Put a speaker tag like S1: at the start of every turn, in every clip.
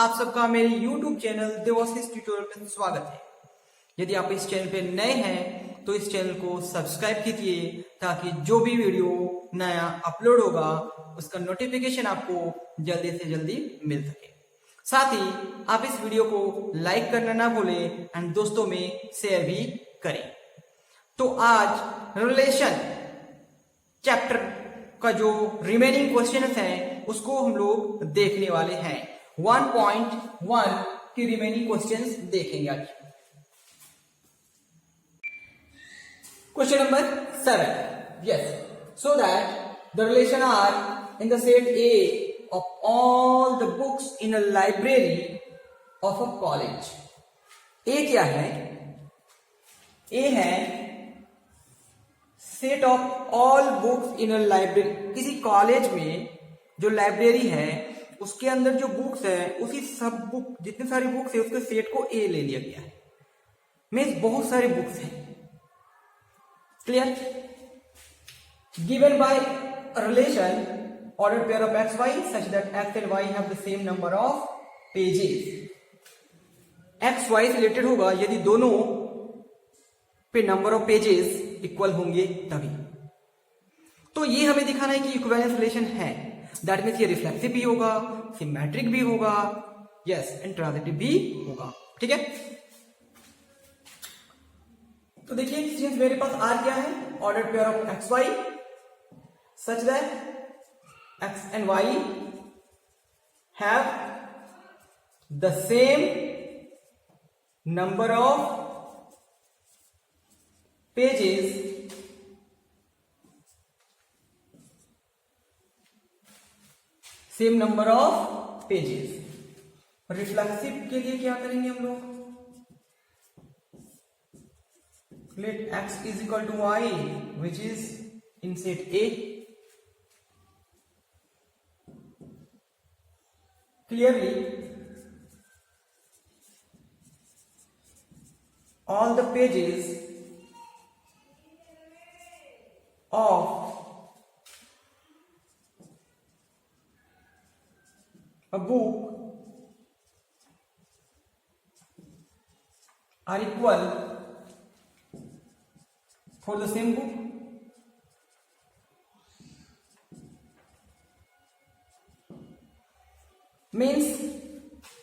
S1: आप सबका मेरे YouTube चैनल देवाशीष ट्यूटोरियल में स्वागत है। यदि आप इस चैनल पे नए हैं तो इस चैनल को सब्सक्राइब कीजिए ताकि जो भी वीडियो नया अपलोड होगा उसका नोटिफिकेशन आपको जल्दी से जल्दी मिल सके। साथ ही आप इस वीडियो को लाइक करना ना भूलें एंड दोस्तों में शेयर भी करें। तो आज रिलेशन चैप्टर का जो रिमेनिंग क्वेश्चन है उसको हम लोग देखने वाले हैं। 1.1 की रिमेनिंग क्वेश्चंस देखेंगे आज। Question number 7, yes, so that the relation are in the set A of all the books in a library of a college. A क्या है? A है set of all books in a library. किसी college में जो library है उसके अंदर जो बुक्स है उसी सब बुक जितने सारी बुक्स है उसके सेट को ए ले लिया गया है। मीन्स बहुत सारे बुक्स हैं। Clear? Given by relation order pair of x y such that x and y have the same number of pages. X y से रिलेटेड होगा यदि दोनों पे नंबर ऑफ पेजेस इक्वल होंगे तभी। तो ये हमें दिखाना है कि इक्विवेलेंस रिलेशन है। दैट मीन्स ये रिफ्लेक्सिव भी होगा, सिमेट्रिक भी होगा, यस, एंड ट्रांजिटिव भी होगा। ठीक है, तो देखिए सिंस मेरे पास आर क्या है, order pair of x y such that x and y have the same number of pages same number of pages. Reflexive के लिए क्या करेंगे हम लोग? Let x is equal to y which is in set A. Clearly all the pages of a book are equal for the same book। Means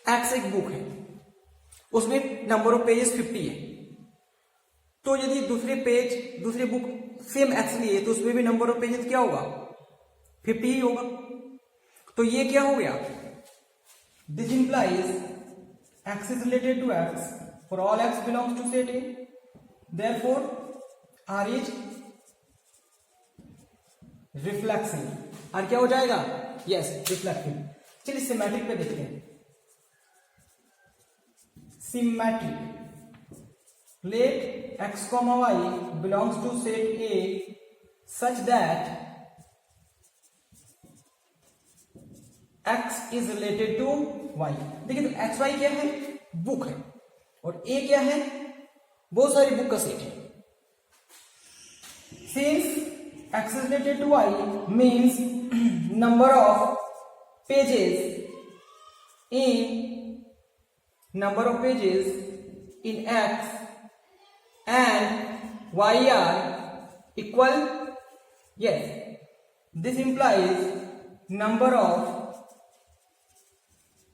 S1: x एक book है, उसमें number of pages 50 है। तो यदि दूसरे बुक सेम एक्स लिए तो उसमें भी नंबर ऑफ पेजेस क्या होगा? 50 ही होगा। तो ये क्या हो गया? This implies x is related to x for all x belongs to set A, therefore R is reflexive. R क्या हो जाएगा? Yes, reflexive. चलिए सिमेट्रिक पे देखते हैं। Symmetric, let x comma y belongs to set A such that x is related to y। देखिए तो x y क्या है? बुक है, और A क्या है? बहुत सारी बुक का सेट है। Since x is related to y means number of pages in x and y are equal, yes, this implies number of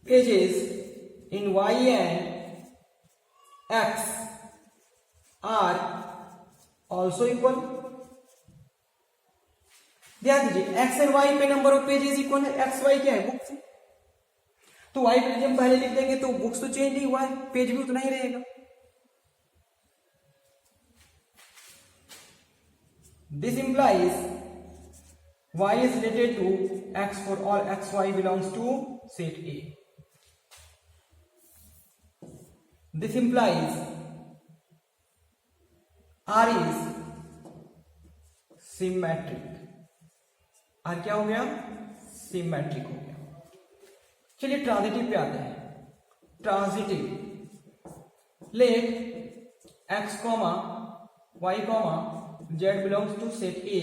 S1: pages in y and x are also equal। ध्यान दीजिए x and y पे number of pages equal है। x y क्या है? Books है। तो y पे जब पहले लिख देंगे तो बुक्स तो चेंज नहीं हुआ है, पेज भी उतना ही रहेगा। This implies y is related to x for all x y belongs to set A। This implies R is symmetric। R क्या हो गया? सिमेट्रिक हो गया। चलिए ट्रांजिटिव पे आते हैं। Transitive, let x comma y comma z belongs to set A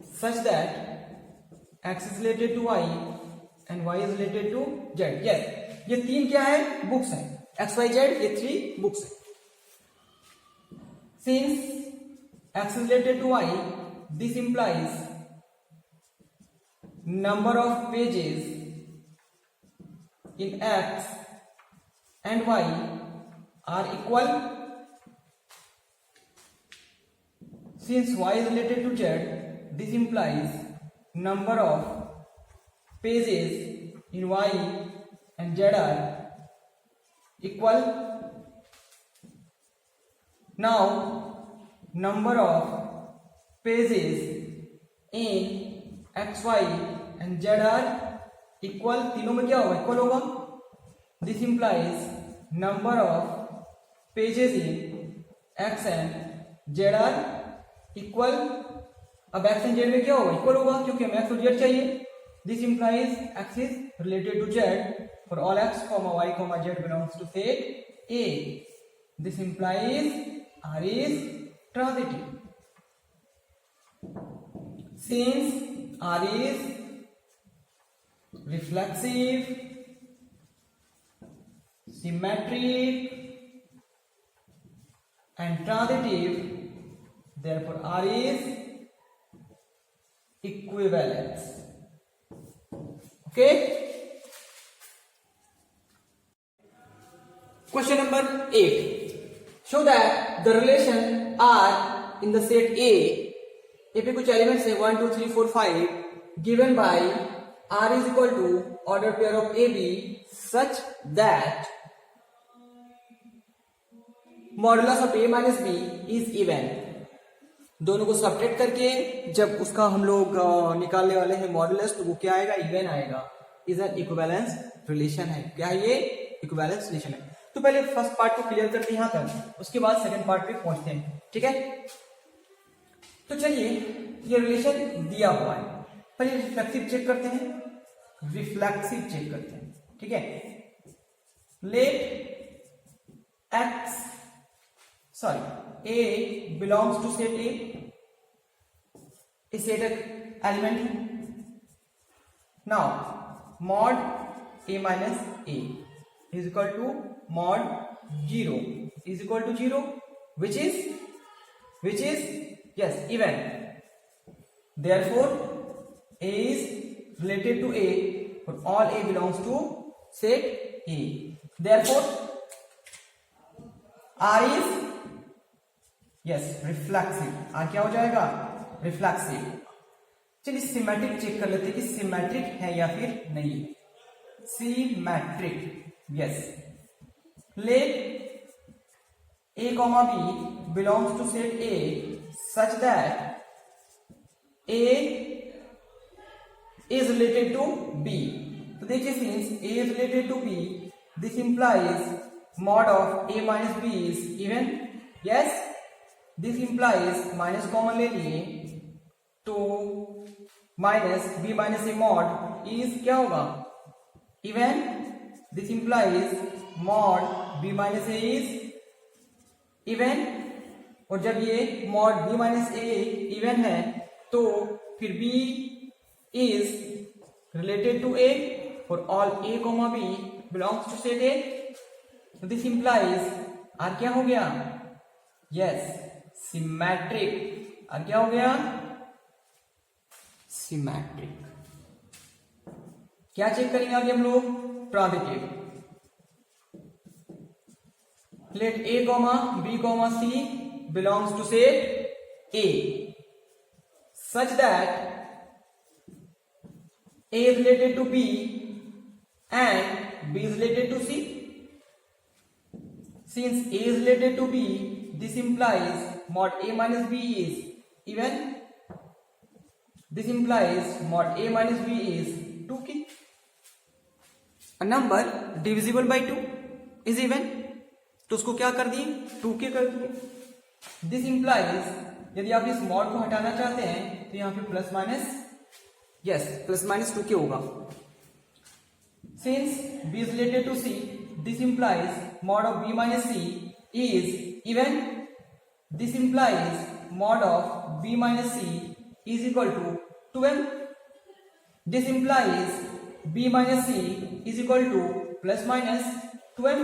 S1: such that x is related to y and y is related to z. Yes, ये तीन क्या है? बुक्स हैं. x y z ये 3 बुक्स हैं. Since x is related to y, this implies number of pages in x and y are equal. Since y is related to z, this implies number of pages in y and z are equal. Now number of pages in x y and z are equal. तीनों में क्या होगा? Equal होगा. This implies number of pages in x and z are equal. अब x and z में क्या होगा? Equal होगा क्योंकि हमें x और z चाहिए. This implies x is related to z for all x, y, z belongs to set A. This implies R is transitive. Since R is reflexive, symmetric and transitive, therefore R is equivalence. Okay. Question number 8. Show that the relation R in the set A, if कुछ elements है 1, 2, 3, 4, 5 given by R is equal to order pair of AB such that modulus of A minus B is even. दोनों को subtract करके जब उसका हम लोग निकालने वाले हैं मॉडुलस, तो वो क्या आएगा? इवन आएगा. इज एन इक्विवेलेंस रिलेशन है. क्या है ये? इक्विवेलेंस रिलेशन है. तो पहले फर्स्ट पार्ट को क्लियर करते हैं यहां तक, उसके बाद सेकंड पार्ट पे पहुंचते हैं. ठीक है, तो चलिए ये रिलेशन दिया हुआ है. पहले रिफ्लेक्सिव चेक करते हैं. रिफ्लेक्सिव चेक करते हैं. ठीक है, let x A belongs to set A. इस सेट एलिमेंट है. Now mod A minus A is equal to mod 0 is equal to 0, which is yes even. Therefore A is related to A for all A belongs to set A. Therefore R is yes reflexive. R क्या हो जाएगा? Reflexive. चलिए symmetric check कर लेते हैं कि symmetric है या फिर नहीं. Symmetric. Yes, let A comma B belongs to set A such that A is related to B. तो देखिए since A is related to B, this implies mod of A minus B is even. Yes, this implies minus common ले लिए तो minus B minus A mod is क्या होगा? Even. This implies mod B minus A is even. और जब ये mod B minus A even है तो फिर B is related to A for all A comma B belongs to set A. This implies R क्या हो गया? Yes, symmetric. और क्या हो गया? सिमेट्रिक. क्या चेक करेंगे आगे हम लोग? Transitive. Let A comma B comma C belongs to set A such that A is related to B and B is related to C. Since A is related to B, this implies mod A minus B is even. This implies mod A minus B is 2k. A number divisible by 2 is even. तो उसको क्या कर दिए? 2k कर दिए. This implies यदि आप इस mod को हटाना चाहते हैं तो यहाँ पे plus minus, yes plus minus 2k होगा. Since B is related to C, this implies mod of B minus C is even. This implies mod of B minus C is equal to 2m. This implies b minus c is equal to plus minus 2m।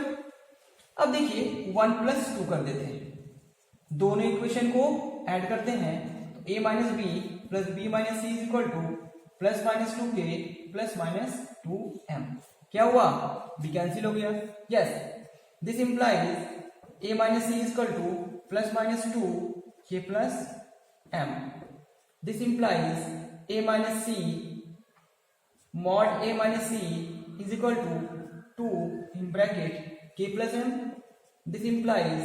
S1: अब देखिए 1 plus 2 कर देते हैं, दोनों equation को add करते हैं तो a minus b plus b minus c is equal to plus minus 2k plus minus 2m। क्या हुआ, b कैंसिल हो गया। Yes, this implies a minus c is equal to plus minus 2k plus m। This implies a minus c mod a minus c is equal to 2 in bracket k plus m. This implies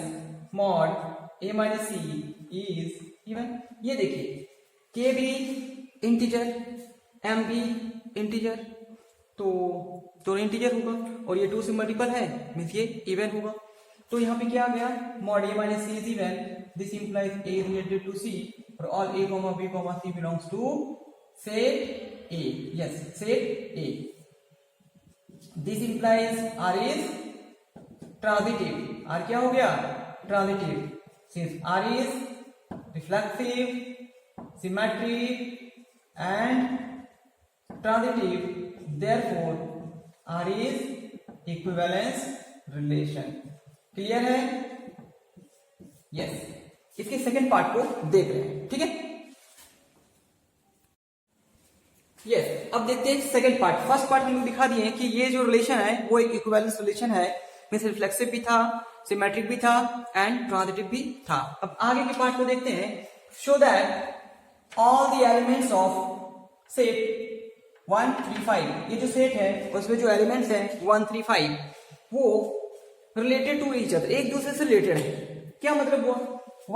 S1: mod a minus c is even। ये देखिए k भी integer, m भी integer, तो integer होगा और ये 2 से multiple है, मीन्स ये इवन होगा। तो यहाँ पे क्या आ गया, mod a minus c is even। This implies a related to c और all a comma b comma c belongs to set A। Yes, set A। This implies R is transitive। R क्या हो गया, transitive। Since R is reflexive, symmetric and transitive, therefore R is equivalence relation। Clear है? Yes। इसके second part को देख रहे हैं, ठीक है। यस, अब देखते हैं सेकंड पार्ट। फर्स्ट पार्ट में दिखा दिए कि ये जो रिलेशन है वो एक इक्विवेलेंस रिलेशन है, मींस रिफ्लेक्सिव भी था, सिमेट्रिक भी था एंड ट्रांजिटिव भी था। अब आगे के पार्ट को देखते हैं। Show that all the elements of set 1 3 5, ये जो सेट है उसमें जो एलिमेंट्स हैं 1 3 5 वो रिलेटेड टू ईच अदर, एक दूसरे से रिलेटेड है। क्या मतलब हुआ,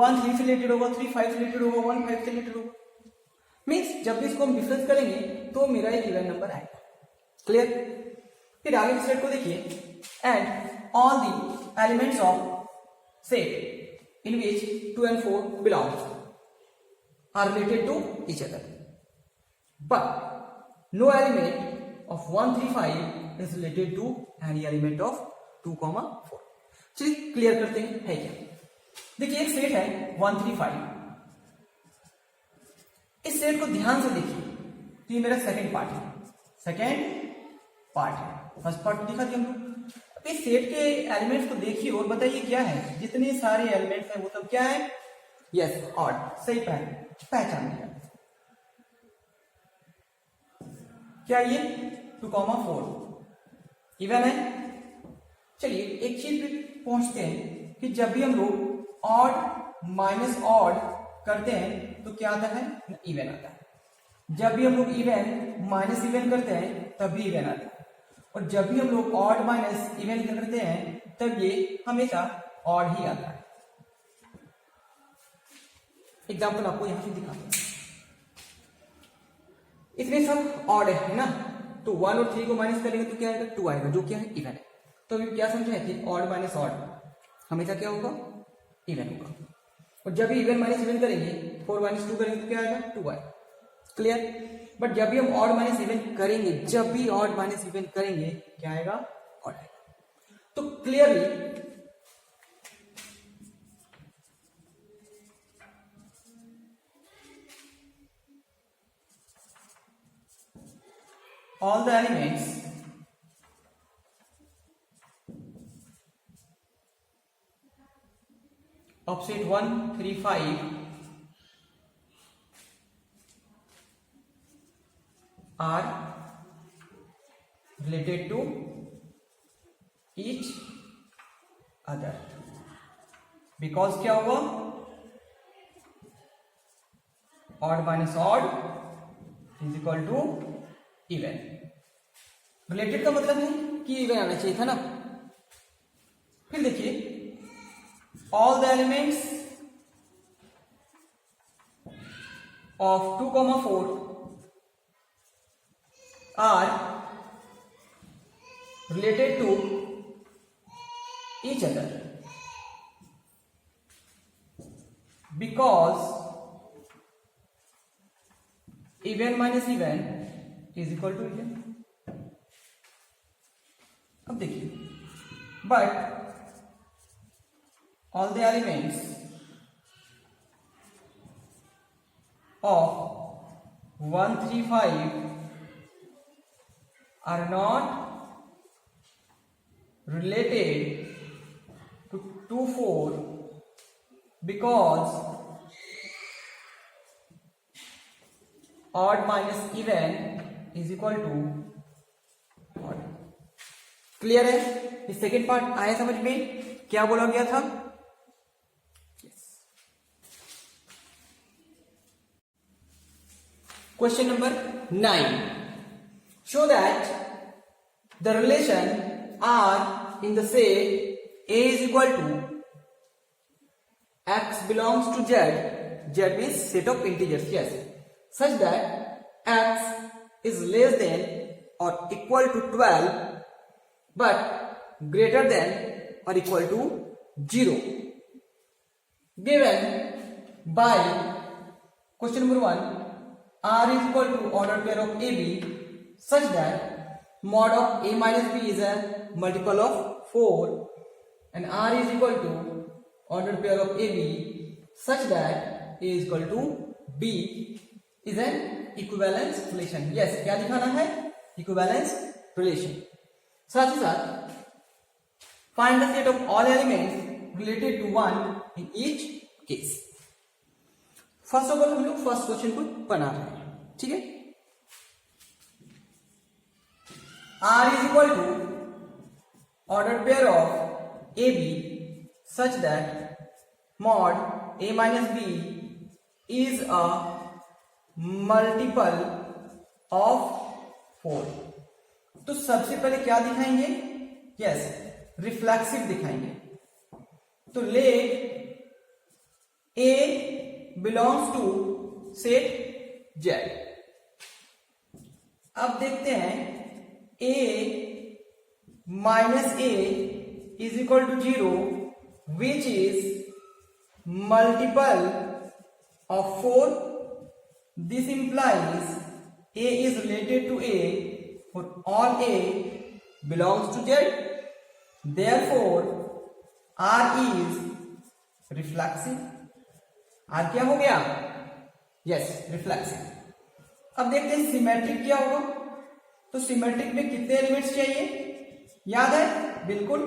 S1: 1 3 से रिलेटेड होगा, 3 5 से रिलेटेड होगा, 1 5 से रिलेटेड होगा। मीन्स जब भी इसको हम डिफरेंस करेंगे तो मेरा एक इवन नंबर आएगा। क्लियर? फिर आगे के सेट को देखिए। And all the elements of set in which 2 and 4 belongs are related to each other, but no element of 1 3 5 is related to any element of 2 4। चलिए क्लियर करते हैं है क्या। देखिए एक सेट है 1 3 5। इस सेट को ध्यान से देखिए, तो ये मेरा सेकंड पार्ट है, फर्स्ट पार्ट दिखा दिया हमको। अब इस सेट के एलिमेंट्स को देखिए और बताइए क्या है, जितने सारे एलिमेंट्स हैं वो सब क्या है, यस ऑड, सही पहचान लिया। क्या ये 2 4 इवन है। चलिए एक चीज पे पहुंचते हैं कि जब भी हम लोग ऑड माइनस ऑड करते हैं तो क्या आता है, इवन आता है। जब भी हम लोग इवन माइनस इवन करते हैं तब भी इवन आता है, और जब भी हम लोग ऑड माइनस इवन करते हैं तब ये हमेशा ऑड ही आता है। एग्जांपल आपको यहां से दिखाते हैं। इसमें सब ऑड है ना, तो 1 और 3 को माइनस करेंगे तो क्या आएगा, 2 आएगा, जो क्या है इवन है। तो अभी क्या समझा है कि ऑड माइनस ऑड हमेशा क्या होगा, इवन होगा। और जब भी इवन माइनस इवन करेंगे 4 माइनस 2 करेंगे तो क्या आएगा, 2 आएगा। क्लियर? बट जब भी हम ऑड माइनस इवन करेंगे, जब भी ऑड माइनस इवन करेंगे क्या आएगा, ऑड आएगा। तो clearly all the elements of set 1 3 5 are related to each other, because क्या हुआ, odd minus odd is equal to even. Related का मतलब है कि इवन आना चाहिए था ना। फिर देखिए all the elements of 2 4 are related to each other because even minus even is equal to even. अब देखिए, but all the elements of 1 3 5 are not related to 4 because odd minus even is equal to odd. Clear है? ये second part आया समझ में? क्या बोला गया था? Question number 9. Show that the relation R in the set A is equal to X belongs to Z. Z means set of integers. Yes. Such that X is less than or equal to 12 but greater than or equal to 0. Given by question number 1, R is equal to ordered pair of AB such that mod of A minus B is a multiple of 4 and R is equal to ordered pair of AB such that A is equal to B is an equivalence relation. Yes, क्या दिखाना है? Equivalence relation. साथ ही साथ find the set of all elements related to 1 in each case. First of all हम लोग first question को बना रहे हैं. ठीक है? R is equal to ordered pair of AB such that mod A minus B is a multiple of 4. तो सबसे पहले क्या दिखाएंगे? यस, रिफ्लेक्सिव दिखाएंगे. तो late A belongs to set Z. अब देखते हैं A minus A is equal to 0 which is multiple of 4. This implies A is related to A for all A belongs to Z. Therefore R is reflexive. R क्या हो गया? Yes, reflexive. अब देखते हैं symmetric क्या होगा. तो symmetric में कितने एलिमेंट्स चाहिए? याद है? बिल्कुल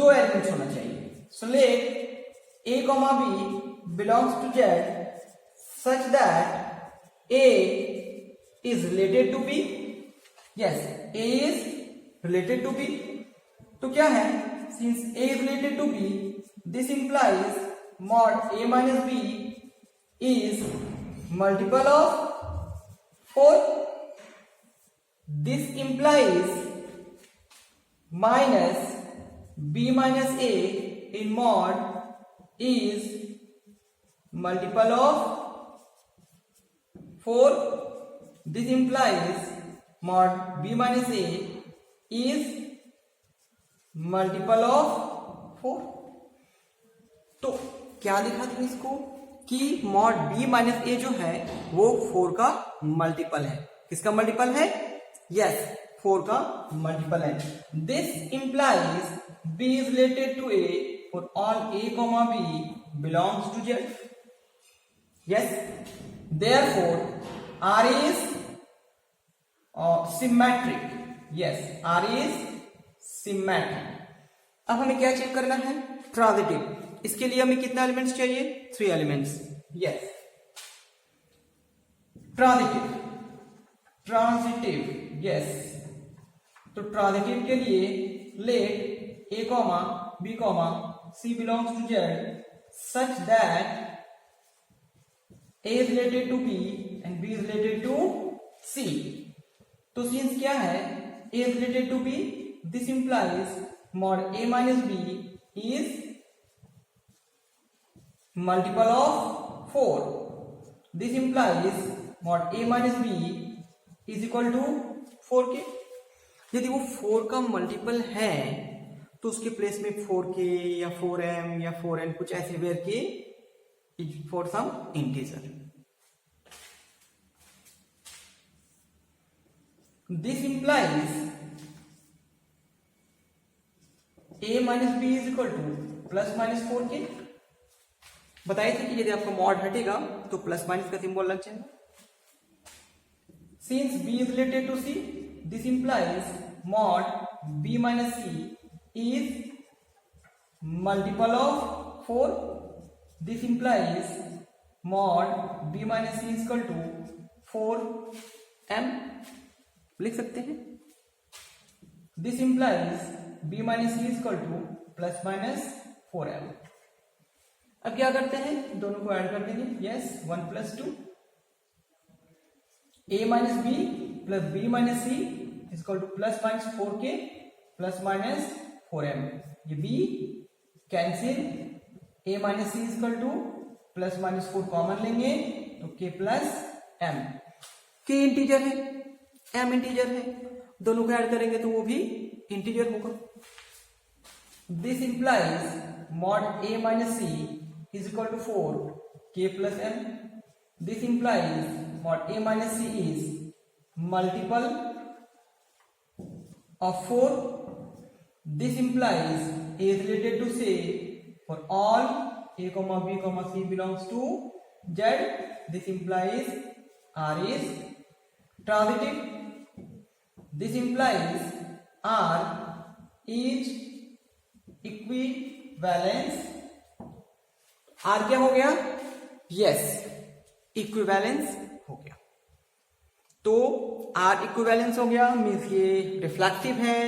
S1: 2 एलिमेंट्स होना चाहिए. So let A, B belongs to Z such that A is related to B. Yes, A is related to B. तो क्या है? Since A is related to B, this implies mod A minus B is multiple of 4. This implies minus B minus A in mod is multiple of 4. This implies mod B minus A is multiple of 4. तो क्या लिखा था इसको कि mod B minus A जो है वो 4 का मल्टीपल है. किसका मल्टीपल है? यस, 4 का मल्टीपल है. This implies B is related to A for all A, B belongs to Z. Yes, therefore R is symmetric. Yes, R is symmetric. अब हमें क्या चेक करना है? ट्रांजिटिव. इसके लिए हमें कितना एलिमेंट्स चाहिए? 3 एलिमेंट्स. Yes, transitive. यस, तो ट्रांजिटिव के लिए late A, B, C belongs to Z such that A is related to B and B is related to C. तो सिंस क्या है? A is related to B, this implies mod A minus B is multiple of 4. This implies mod A minus B is equal to 4k. यदि वो 4 का multiple है तो उसके place में 4k या 4m या 4n कुछ ऐसे where k for some integer. This implies A minus B is equal to plus minus 4k. बताए थे कि यदि आपका मॉड हटेगा तो प्लस माइनस का सिंबल लग जाएगा. Since B is related to C, this implies mod b minus c is multiple of 4. This implies mod b minus c is equal to 4m. लिख सकते हैं. This implies b minus c is equal to plus minus 4m. अब क्या करते हैं, दोनों को add कर देंगे. Yes, 1 plus 2 a minus b plus b minus c is equal to plus minus 4k plus minus 4m. ये b cancel, a minus c is equal to plus minus 4 common लेंगे तो k plus m. k integer है, m integer है, दोनों को add करेंगे तो वो भी इंटीजर होगा. This implies mod a minus c is equal to 4k plus m. This implies mod a minus c is multiple of 4. This implies a is related to say for all a comma b comma c belongs to z. This implies r is transitive. This implies r is equivalence. r क्या हो गया? yes, equivalence हो गया. तो r equivalence हो गया means ये reflective है,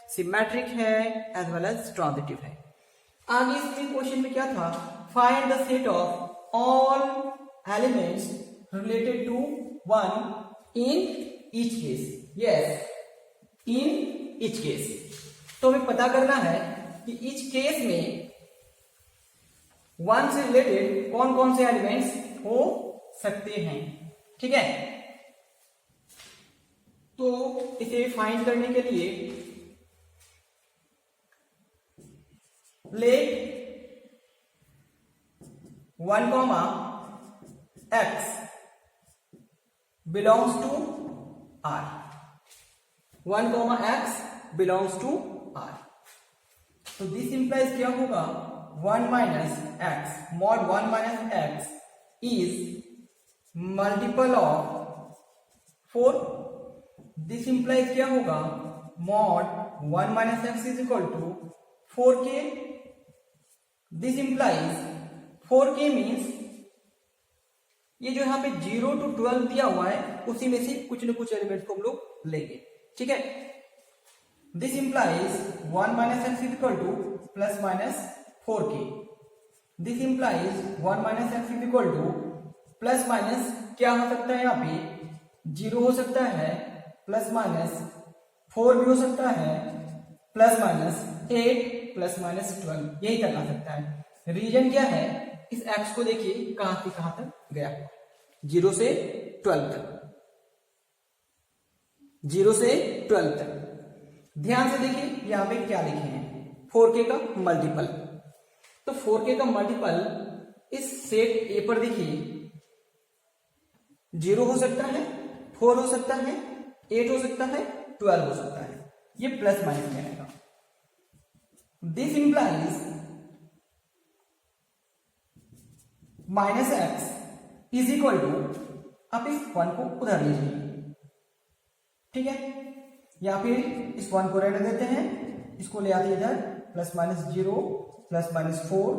S1: सिमेट्रिक है, एज वेल एज ट्रांजिटिव है. आगे इसमें क्वेश्चन में क्या था, find the set of all elements related to 1 in each case. Yes, in each case. तो हमें पता करना है कि ईच केस में 1 से रिलेटेड कौन कौन से एलिमेंट्स हो सकते हैं. ठीक है, तो इसे फाइंड करने के लिए let 1 comma x belongs to R. 1 comma x belongs to R. तो this implies क्या होगा, 1 minus x mod 1 minus x is multiple of 4. This implies क्या होगा, mod 1 minus x is equal to 4k. This implies 4k means ये जो यहाँ पे 0 to 12 दिया हुआ है उसी में से कुछ न कुछ एलिमेंट्स को हम लोग लेंगे. ठीक है. This implies 1 minus x is equal to plus minus 4k. This implies 1 minus x is equal to plus minus क्या हो सकता है, यहाँ पे 0 हो सकता है, प्लस माइनस 4 भी हो सकता है, प्लस माइनस 8 प्लस माइनस 12, यही करना सकता है. रीजन क्या है, इस x को देखिए कहां से कहां तक गया, 0 से 12 तक, 0 से 12 तक. ध्यान से देखिए यहां पे क्या लिखे हैं, 4k का मल्टीपल. तो 4k का मल्टीपल इस सेट ए पर देखिए 0 हो सकता है, 4 हो सकता है, 8 हो सकता है, 12 हो सकता है. ये प्लस माइनस में आएगा. This implies minus x is equal to, आप इस 1 को उधर लीजिए. ठीक है, या फिर इस 1 को रहने देते हैं, इसको ले आते इधर, plus minus 0 plus minus 4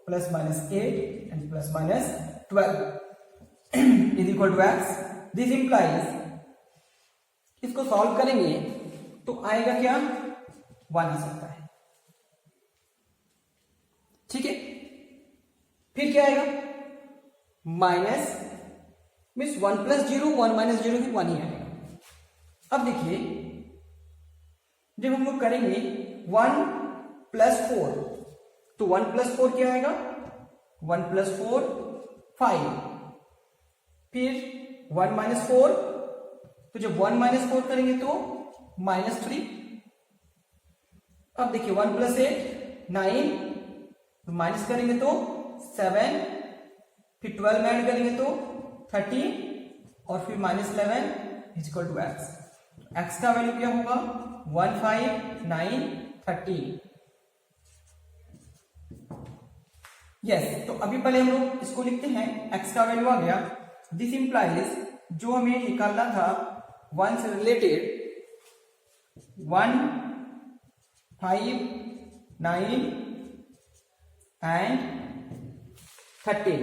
S1: plus minus 8 and plus minus 12 is equal to x. This implies, इसको सॉल्व करेंगे तो आएगा क्या, 1 आ सकता है. ठीक है, फिर क्या आएगा, माइनस मीन्स 1 प्लस 0 1 माइनस 0 फिर 1 ही आएगा. अब देखिए जब हम लोग करेंगे 1 प्लस 4 तो 1 प्लस 4 क्या आएगा, 1 प्लस 4 5, फिर 1 माइनस 4, तो जब 1 माइनस 4 करेंगे तो माइनस 3. अब देखिए 1 प्लस 8 9, तो माइनस करेंगे तो 7, फिर 12 ऐड करेंगे तो 13 और फिर minus 11 is equal to x. X का वैल्यू क्या होगा, 1 5 9 13. यस, तो अभी पहले हम लोग इसको लिखते हैं, एक्स का वैल्यू आ गया. दिस इंप्लाइज जो हमें निकालना था 1 से रिलेटेड 1, 5, 9 एंड 13।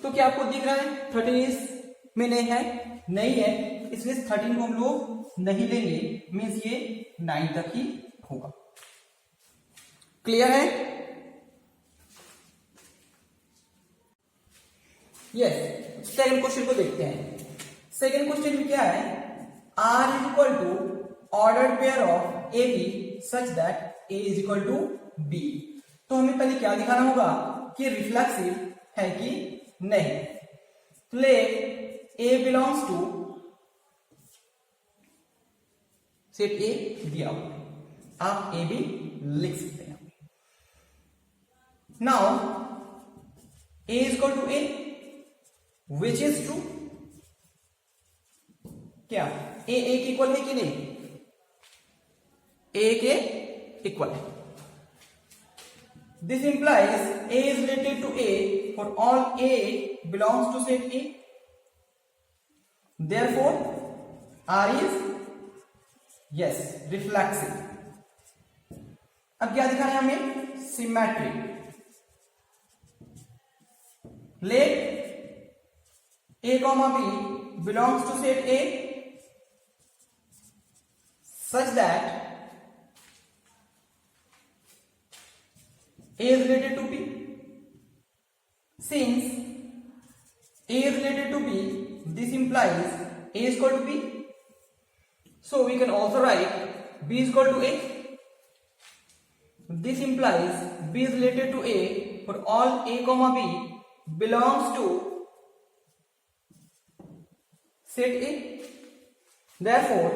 S1: तो क्या आपको दिख रहा है 13 इस में नहीं है, नहीं है, इसलिए 13 को हम लोग नहीं लेंगे, मीन्स ये 9 तक ही होगा। क्लियर है? यस। सेकंड क्वेश्चन को देखते हैं। सेकंड क्वेश्चन में क्या है, R is equal to ordered pair of a b such that a is equal to b. तो हमें पहले क्या दिखाना होगा कि रिफ्लेक्सिव है कि नहीं। Let a belongs to set A दिया हुआ है, आप ए भी लिख सकते हैं। Now a is equal to a which is true. क्या ए के इक्वल है कि नहीं? ए के इक्वल है। This implies a is related to a for all a belongs to set A, therefore R is yes reflexive. अब क्या दिखाना है हमें? Symmetric. Let a comma b belongs to set A such that A is related to B. Since A is related to B, this implies A is equal to B. So we can also write B is equal to A. This implies B is related to A for all A comma B belongs to set A. Therefore,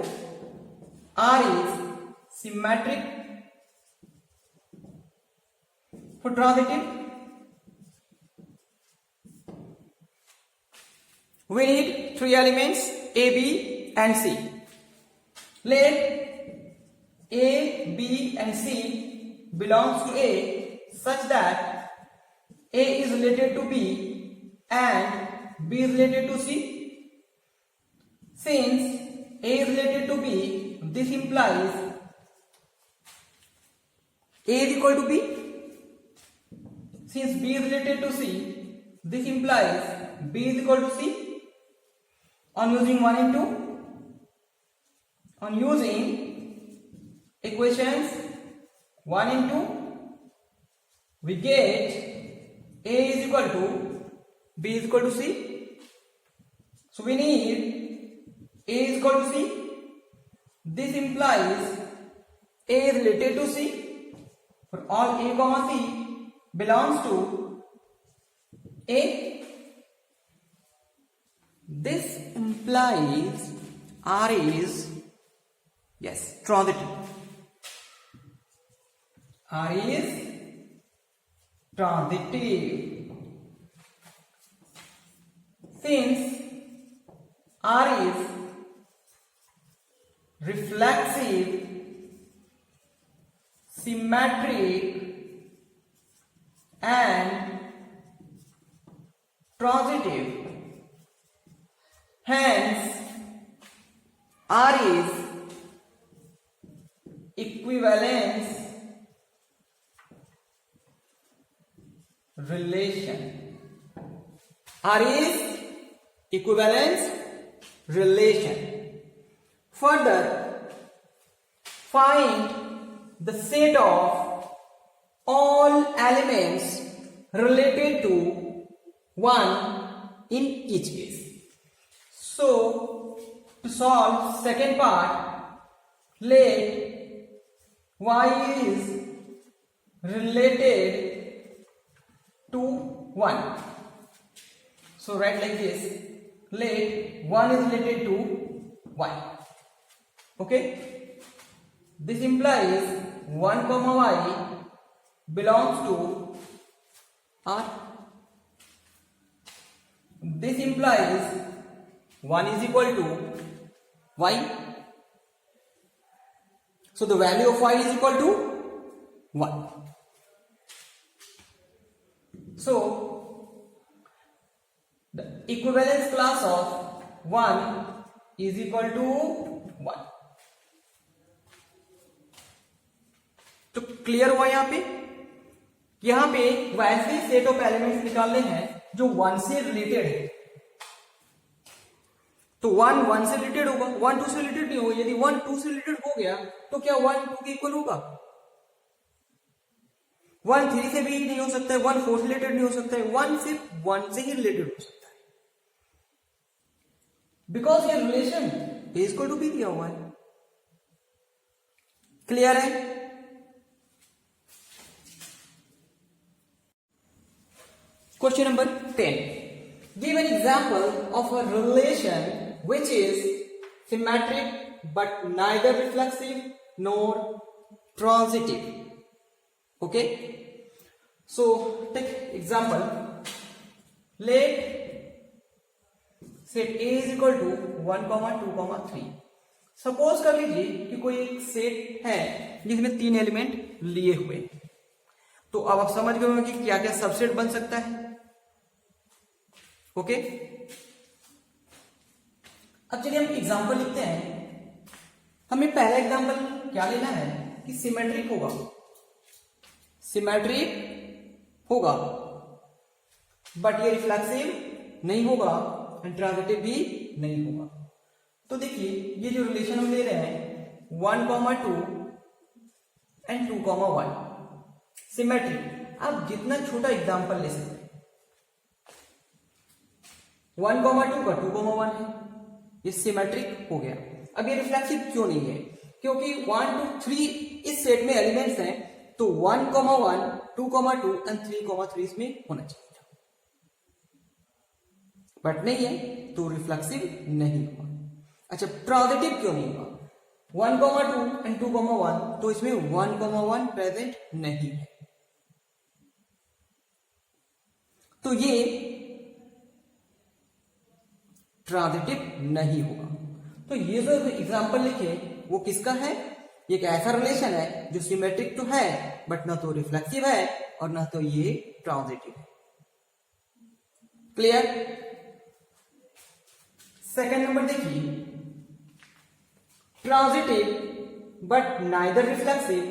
S1: R is symmetric for transitive. We need three elements A, B and C. Let A, B and C belongs to A such that A is related to B and B is related to C. Since A is related to B, this implies A is equal to B. Since B is related to C, this implies B is equal to C. On using equations 1 and 2, we get A is equal to B is equal to C. So we need A is equal to C. This implies A is related to C for all A comma C belongs to A. This implies R is yes transitive. R is transitive. Since R is reflexive, symmetric and transitive, hence R is equivalence relation. R is equivalence relation. Further, find the set of all elements related to 1 in each case. So, to solve second part, let y is related to 1. So, write like this, let 1 is related to y. Okay, this implies 1 comma y belongs to R. This implies 1 is equal to y. So the value of y is equal to 1. So the equivalence class of 1 is equal to 1. तो clear हुआ यहां पे वैसे set of elements निकालने हैं जो 1 से related है। तो 1 1 से रिलेटेड होगा, 1 2 से रिलेटेड नहीं होगा। यदि 1 2 से रिलेटेड हो गया तो क्या 1 2 के इक्वल होगा? 1 3 से भी नहीं हो सकता है, 1 4 से रिलेटेड नहीं हो सकता है, 1 सिर्फ 1 से ही रिलेटेड हो सकता है, बिकॉज ये relation a equal to b दिया हुआ है। क्लियर है? Question number 10, give an example of a relation which is symmetric but neither reflexive nor transitive. Okay, so take example. Let set A is equal to 1, 2, 3. Suppose कर लीजिए कि कोई एक set है जिसमें 3 एलिमेंट लिए हुए, तो अब आप समझ गए होंगे कि क्या क्या सबसेट बन सकता है। ओके, अब चलिए हम एग्जांपल लिखते हैं। हमें पहला एग्जांपल क्या लेना है कि सिमेट्रिक होगा, सिमेट्रिक होगा बट ये रिफ्लेक्सिव नहीं होगा एंड ट्रांजिटिव भी नहीं होगा। तो देखिए ये जो रिलेशन हम ले रहे हैं 1, 2 एंड 2, 1 सिमेट्रिक। आप जितना छोटा एग्जांपल ले सकते हैं, 1, 2 का 2, 1 है, ये सिमेट्रिक हो गया। अब ये रिफ्लेक्सिव क्यों नहीं है? क्योंकि 1 2 3 इस सेट में एलिमेंट्स हैं, तो 1, 1 2, 2 एंड 3, 3 इसमें होना चाहिए था, बट नहीं है तो रिफ्लेक्सिव नहीं हुआ। अच्छा, ट्रांजिटिव क्यों नहीं हुआ? 1, 2 एंड 2, 1 तो इसमें 1, 1 प्रेजेंट नहीं है, तो ये ट्रांजिटिव नहीं होगा। तो ये जो एग्जांपल लिखे वो किसका है? एक ऐसा रिलेशन है जो सिमेट्रिक तो है बट ना तो रिफ्लेक्सिव है और ना तो ये ट्रांजिटिव है। क्लियर? सेकंड नंबर देखिए, transitive but neither reflexive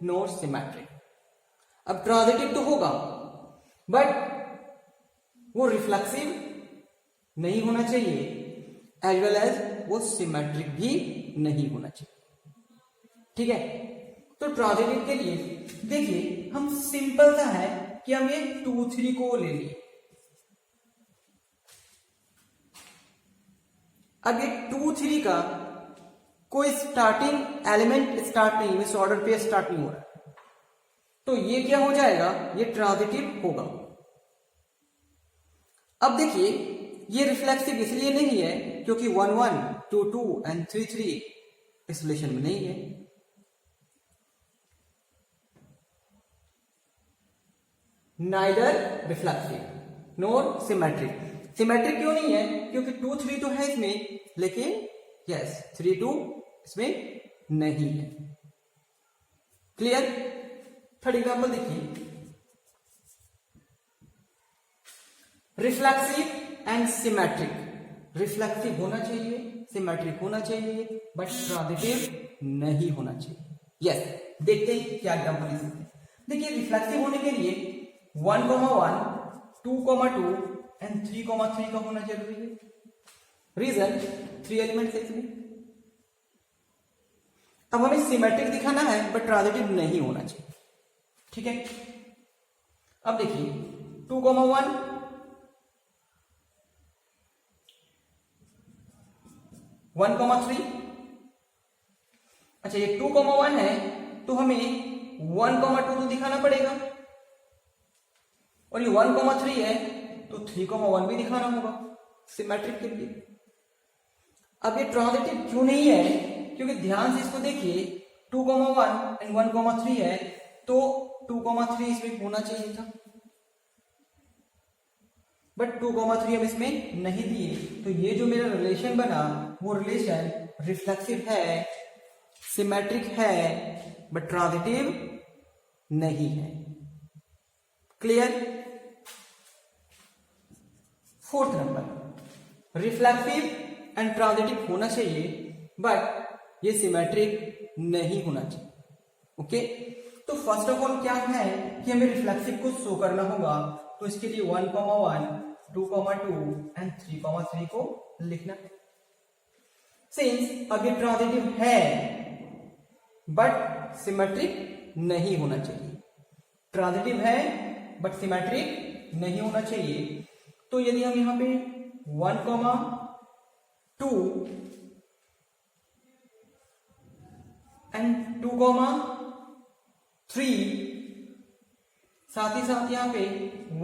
S1: nor symmetric. अब ट्रांजिटिव तो होगा बट वो रिफ्लेक्सिव नहीं होना चाहिए एज वेल एज वो सिमेट्रिक भी नहीं होना चाहिए। ठीक है, तो ट्रांजिटिव के लिए देखिए हम सिंपल सा है कि हम ये 2 3 को ले लिए। अब ये 2 3 का कोई स्टार्टिंग एलिमेंट स्टार्ट नहीं, इस ऑर्डर पे स्टार्ट नहीं हो रहा, तो ये क्या हो जाएगा? ये ट्रांजिटिव होगा। अब देखिए ये रिफ्लेक्सिव इसलिए नहीं है क्योंकि 1 1 2 2 एंड 3 3 इस रिलेशन में नहीं है। Neither reflexive nor symmetric. Symmetric क्यों नहीं है? क्योंकि 2 3 तो है इसमें, लेकिन यस 3 2 इसमें नहीं है। क्लियर? थर्ड एग्जांपल देखिए, रिफ्लेक्सिव एंड सिमेट्रिक। रिफ्लेक्सिव होना चाहिए, सिमेट्रिक होना चाहिए, बट ट्रांजिटिव नहीं होना चाहिए। यस, देखते हैं क्या एग्जांपल ले सकते हैं। देखिए रिफ्लेक्सिव होने के लिए 1, 1 2, 2 एंड 3, 3 का होना जरूरी है। रीजन 3 एलिमेंट्स है इसमें। अब हमें सिमेट्रिक दिखाना है बट ट्रांजिटिव नहीं होना चाहिए। ठीक है, अब देखिए 2, 1 1, 3। अच्छा, ये 2, 1 है तो हमें 1, 2 तो दिखाना पड़ेगा, और ये 1, 3 है तो 3, 1 भी दिखाना होगा सिमेट्रिक के लिए। अब ये ट्रांजिटिव क्यों नहीं है? क्योंकि ध्यान से इसको देखिए, 2, 1 एंड 1, 3 है, तो 2, 3 इसमें होना चाहिए था, बट 2, 3 हम इसमें नहीं दिए, तो ये जो मेरा रिलेशन बना वो रिलेशन रिफ्लेक्सिव है, सिमेट्रिक है, बट ट्रांजिटिव नहीं है। Clear? Fourth number, reflexive and transitive होना चाहिए बट ये सिमेट्रिक नहीं होना चाहिए। ओके, तो फर्स्ट ऑफ ऑल क्या है कि हमें रिफ्लेक्सिव को शो करना होगा, तो इसके लिए 1,1, 2,2 एंड 3,3 को लिखना है। सिंस अब ये ट्रांजिटिव है बट सिमेट्रिक नहीं होना चाहिए, ट्रांजिटिव है बट सिमेट्रिक नहीं होना चाहिए, तो यदि हम यहां पे 1,2 एंड 2,3 साथ ही साथ यहां पे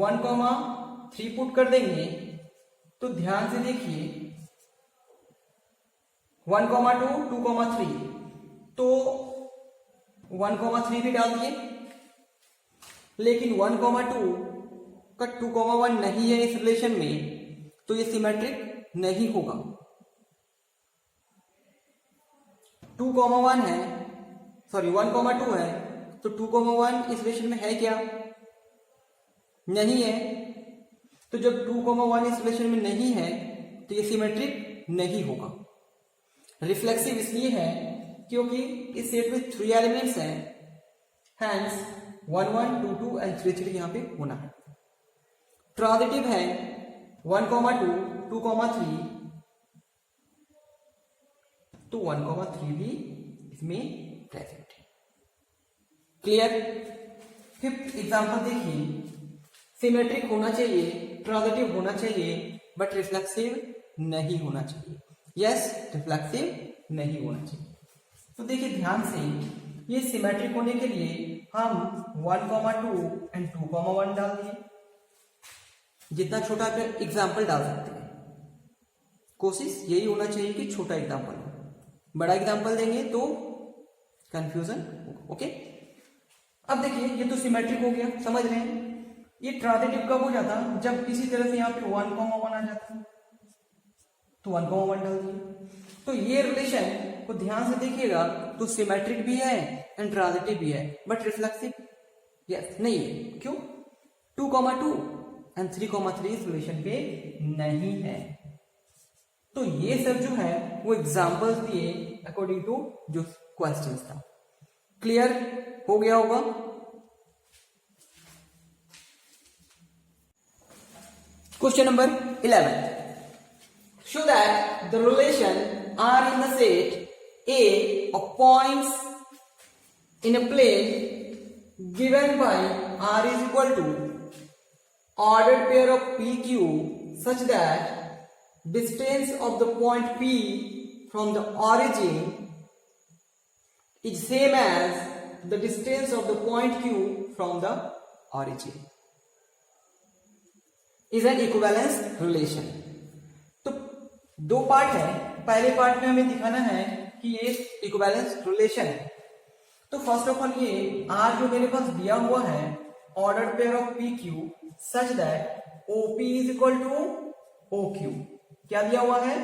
S1: 1,3 पुट कर देंगे, तो ध्यान से देखिए 1,2, 2,3, तो 1,3 भी डाल दिए, लेकिन 1,2 का 2,1 नहीं है इस रिलेशन में, तो ये सिमेट्रिक नहीं होगा। 2,1 है, सॉरी 1,2 है, तो 2,1 इस रिलेशन में है क्या? नहीं है। तो जब 2,1 इस रिलेशन में नहीं है तो ये सिमेट्रिक नहीं होगा। रिफ्लेक्सिव इसलिए है क्योंकि इस सेट में 3 एलिमेंट्स हैं, हैंस 1, 1, 2, 2 एंड 3, 3 यहां पे होना है। ट्रांजिटिव है 1,2, 2,3, तो 1,3 भी इसमें प्रेजेंट है। क्लियर? फिफ्थ एग्जांपल देखिए, सिमेट्रिक होना चाहिए, ट्रांजिटिव होना चाहिए, बट रिफ्लेक्सिव नहीं होना चाहिए। यस, रिफ्लेक्सिव नहीं होना चाहिए। तो देखिए ध्यान से, ये सिमेट्रिक होने के लिए हम 1,2 एंड 2,1 डाल दिए, जितना छोटा एग्जाम्पल डाल सकते हैं। कोशिश यही होना चाहिए कि छोटा एग्जाम्पल, बड़ा एग्जाम्पल देंगे तो कंफ्यूजन होगा। ओके, अब देखिए ये तो सिमेट्रिक हो गया, समझ रहे हैं। ये ट्रांजिटिव कब हो जाता? जब इसी तरह से यहाँ पे 1,1 आ जाता, तो 1,1 डाल दिए। तो ये रिलेशन को ध्यान से देखिएगा, तो सिमेट्रिक भी है एंड ट्रांजिटिव भी है, बट रिफ्लेक्सिव यस नहीं है। क्यों? 2,2 एंड 3,3 इस रिलेशन पे नहीं है। तो ये सब जो है वो एग्जाम्पल्स दिए अकॉर्डिंग टू जो क्वेश्चन था। क्लियर हो गया होगा? Question number 11, show that the relation R in the set A of points in a plane given by R is equal to ordered pair of PQ such that distance of the point P from the origin is same as the distance of the point Q from the origin is an equivalence relation। तो दो part है, पहले part में हमें दिखाना है कि ये इक्विवेलेंस रिलेशन है। तो फर्स्ट ऑफ ऑल ये R जो मेरे पास दिया हुआ है, ordered pair of PQ such that OP is equal to OQ। क्या दिया हुआ है?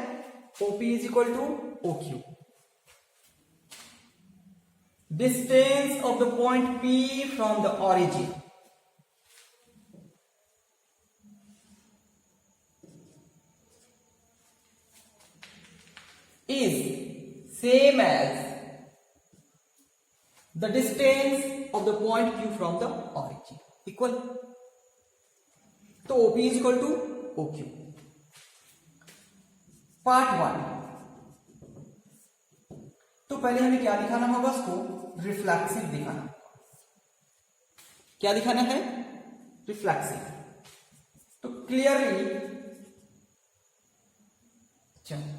S1: OP is equal to OQ। Distance of the point P from the origin is same as the distance of the point Q from the origin, equal। तो OP is equal to OQ। Part 1, तो पहले हमें क्या दिखाना होगा? उसको reflexive दिखाना होगा। क्या दिखाना है? रिफ्लेक्सिव। तो क्लियरली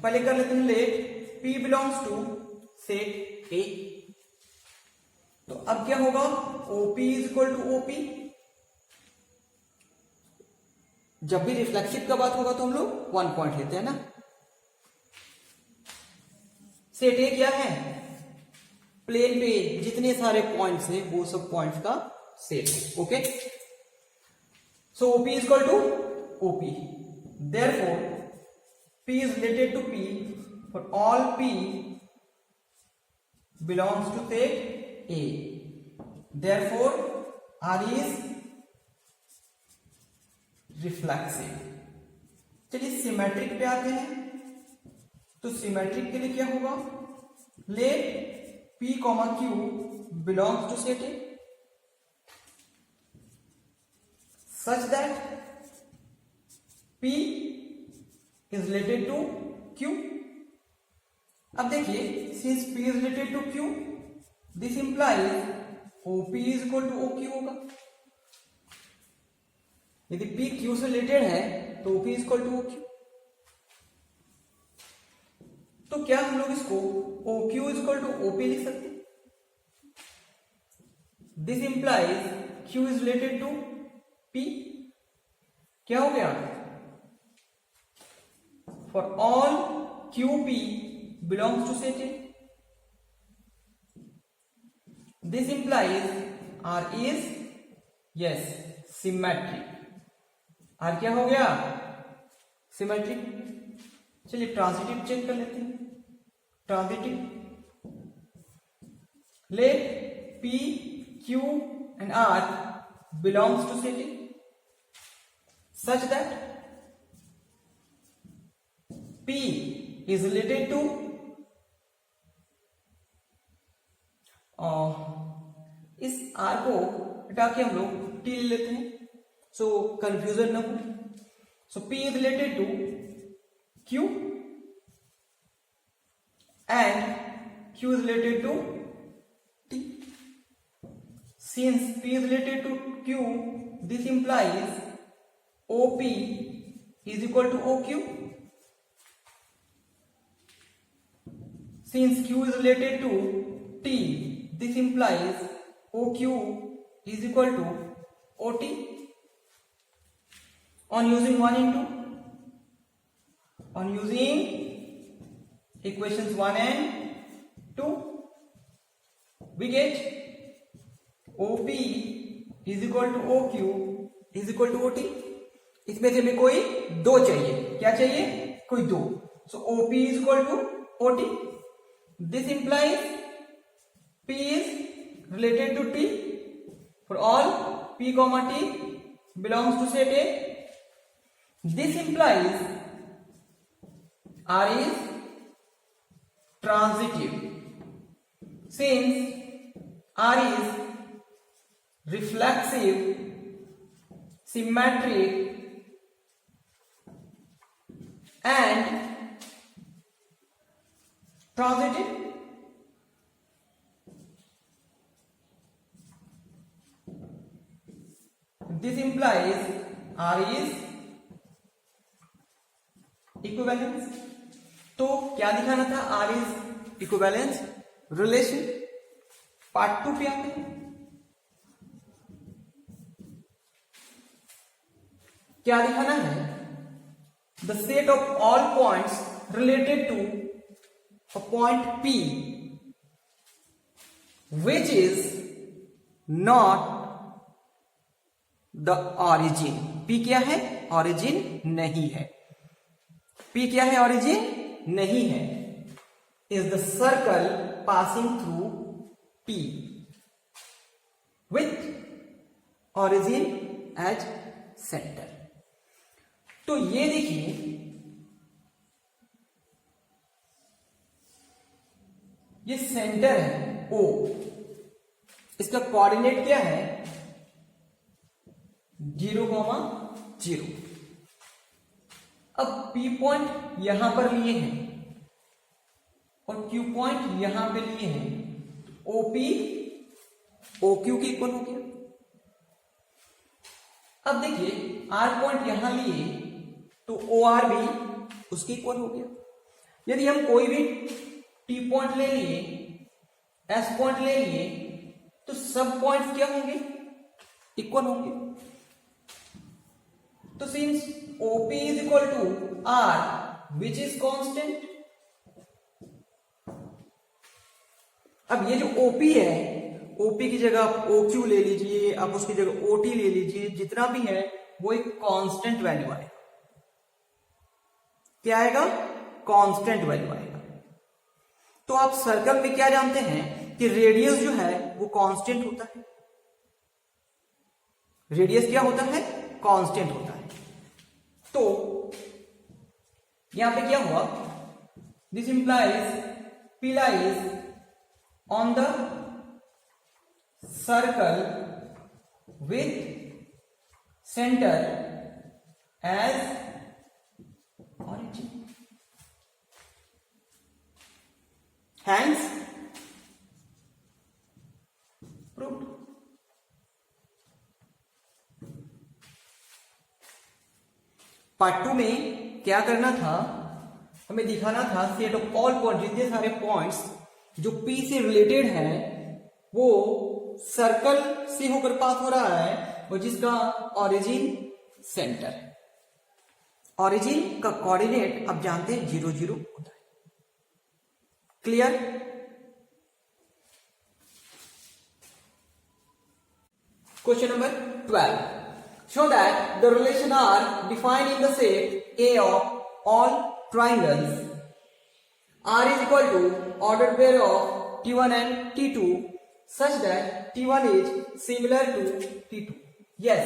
S1: पहले कर लेते हैं let P belongs to set A। तो अब क्या होगा? OP is equal to OP। जब भी रिफ्लेक्सिव का बात होगा तो हम लोग 1 पॉइंट लेते हैं ना। सेट A क्या है? प्लेन पे जितने सारे पॉइंट्स हैं वो सब पॉइंट्स का सेट है। Okay, so OP is equal to OP। Therefore P is related to P for all P belongs to set A। Therefore, R is reflexive। चलिए सिमेट्रिक पे आते हैं। तो सिमेट्रिक के लिए क्या होगा? Let P, Q belongs to set A। such that P is related to Q. अब देखिए, since P is related to Q, this implies OP is equal to OQ होगा। यदि P Q से रिलेटेड है तो OP is equal to OQ। तो क्या हम लोग इसको OQ is equal to OP लिख सकते हैं? This implies Q is related to P। क्या हो गया? For all QP belongs to set A, this implies R is yes symmetric। R क्या हो गया? सिमेट्रिक। चलिए ट्रांजिटिव चेक कर लेते हैं। Transitive, let P, Q and R belongs to set A such that P is related to इस R को हटा के हम लोग T ले लेते हैं, सो कंफ्यूजन ना हो। सो P is related to Q and Q is related to T। Since P is related to Q, this implies OP is equal to OQ. Since Q is related to T, this implies OQ is equal to OT. On using 1 into, on using equations 1 and 2, we get OP is equal to OQ is equal to OT। इसमें से हमें कोई दो चाहिए। क्या चाहिए? कोई दो। सो OP is equal to OT। This implies P is related to T for all P comma T belongs to set A। This implies R is transitive since R is reflexive, symmetric and transitive। This implies R is equivalence। तो क्या दिखाना था? R is equivalence relation। Part 2 पे आते हैं। क्या दिखाना है? The set of all points related to a point P which is not the origin। P क्या है? origin नहीं है। P क्या है? origin नहीं है। is the circle passing through P with origin as center। तो ये देखिए, ये सेंटर है O, इसका कोऑर्डिनेट क्या है? 0,0। अब P पॉइंट यहां पर लिए हैं और Q पॉइंट यहां पे लिए हैं, OP OQ के इक्वल हो गया। अब देखिए, R पॉइंट यहां लिए तो OR भी उसके इक्वल हो गया। यदि हम कोई भी T पॉइंट ले लिए, S पॉइंट ले लिए, तो सब पॉइंट्स क्या होंगे? इक्वल होंगे। तो since OP is equal to R which is constant, अब ये जो OP है, OP की जगह आप OQ ले लीजिए, आप उसकी जगह OT ले लीजिए, जितना भी है वो एक कांस्टेंट वैल्यू आएगा। क्या आएगा? कांस्टेंट वैल्यू आएगा। तो आप सर्कल में क्या जानते हैं कि रेडियस जो है वो कांस्टेंट होता है। रेडियस क्या होता है? कांस्टेंट होता है। तो यहां पे क्या हुआ? This implies P lies on the circle with center as origin. Hence proved. Part 2 में क्या करना था, हमें दिखाना था सेट ऑफ ऑल पॉइंट, जितने सारे पॉइंट्स जो P से रिलेटेड है वो सर्कल से होकर पास हो रहा है और जिसका ओरिजिन सेंटर है। ओरिजिन का कोऑर्डिनेट आप जानते हैं 0 0 होता है। Clear? Question number 12. Show that the relation are defined in the set A of all triangles. R is equal to ordered pair of T1 and T2 such that T1 is similar to T2. Yes,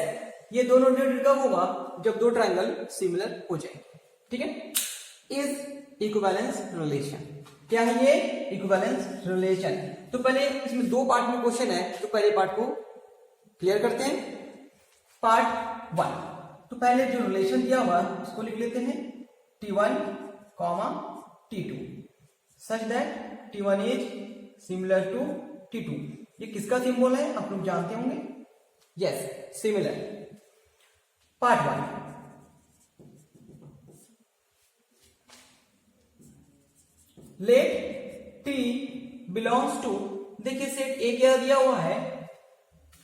S1: ये दोनों related कब होगा? जब दो triangle similar हो जाएंगे. ठीक है? Is equivalence relation. क्या है ये? Equivalence relation. तो पहले इसमें दो पार्ट में क्वेश्चन है, तो पहले पार्ट को क्लियर करते हैं. पार्ट 1. तो पहले जो रिलेशन दिया हुआ उसको लिख लेते हैं T1, T2 such that T1 is similar to T2. ये किसका सिंबल है आप लोग जानते होंगे? Yes, similar. Part 1. Let T belongs to, देखिए सेट ए क्या दिया हुआ है,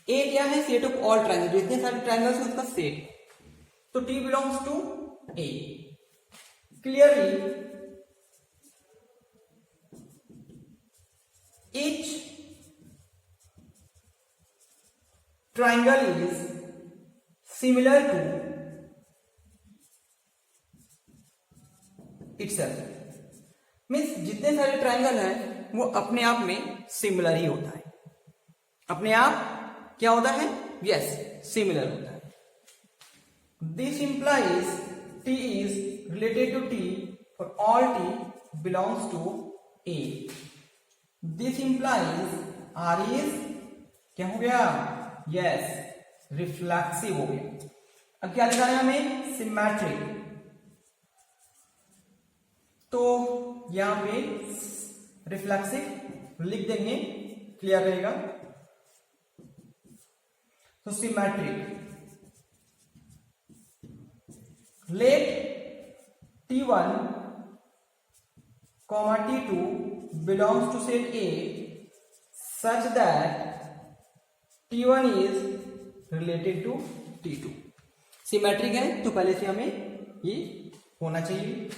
S1: ए क्या है? सेट ऑफ ऑल ट्रायंगल, जितने सारे ट्रायंगल्स है उसका सेट. तो T belongs to A. Clearly each triangle is similar to itself. Means जितने सारे ट्रायंगल हैं वो अपने आप में सिमिलर ही होता है. अपने आप क्या होता है? यस, सिमिलर होता है. This implies T is related to T for all T belongs to A. This implies R is क्या हो गया? यस, रिफ्लेक्सिव हो गया. अब क्या लिखा है हमें? सिमेट्रिक. तो यहां पे रिफ्लेक्सिव लिख देंगे, क्लियर रहेगा. तो symmetric. Let T1, T2 belongs to set A such that T1 is related to T2. Symmetric है तो पहले से हमें ये होना चाहिए.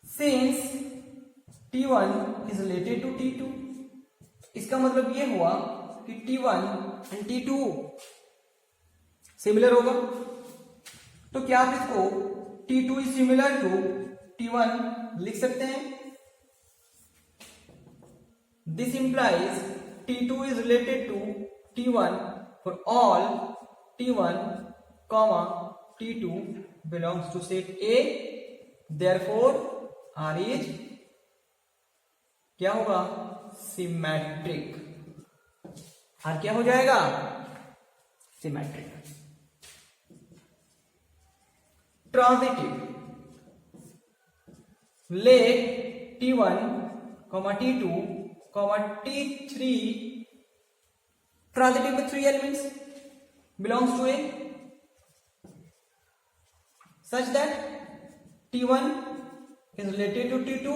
S1: Since T1 is related to T2, इसका मतलब ये हुआ कि T1 and T2 सिमिलर होगा. तो क्या आप इसको T2 is similar to T1 लिख सकते हैं? This implies T2 is related to T1 for all T1, T2 belongs to set A. Therefore, R is क्या होगा? सिमेट्रिक. R क्या हो जाएगा? Symmetric. Transitive. Late T1, T2, T3, transitive में 3 elements belongs to A such that T1 is related to T2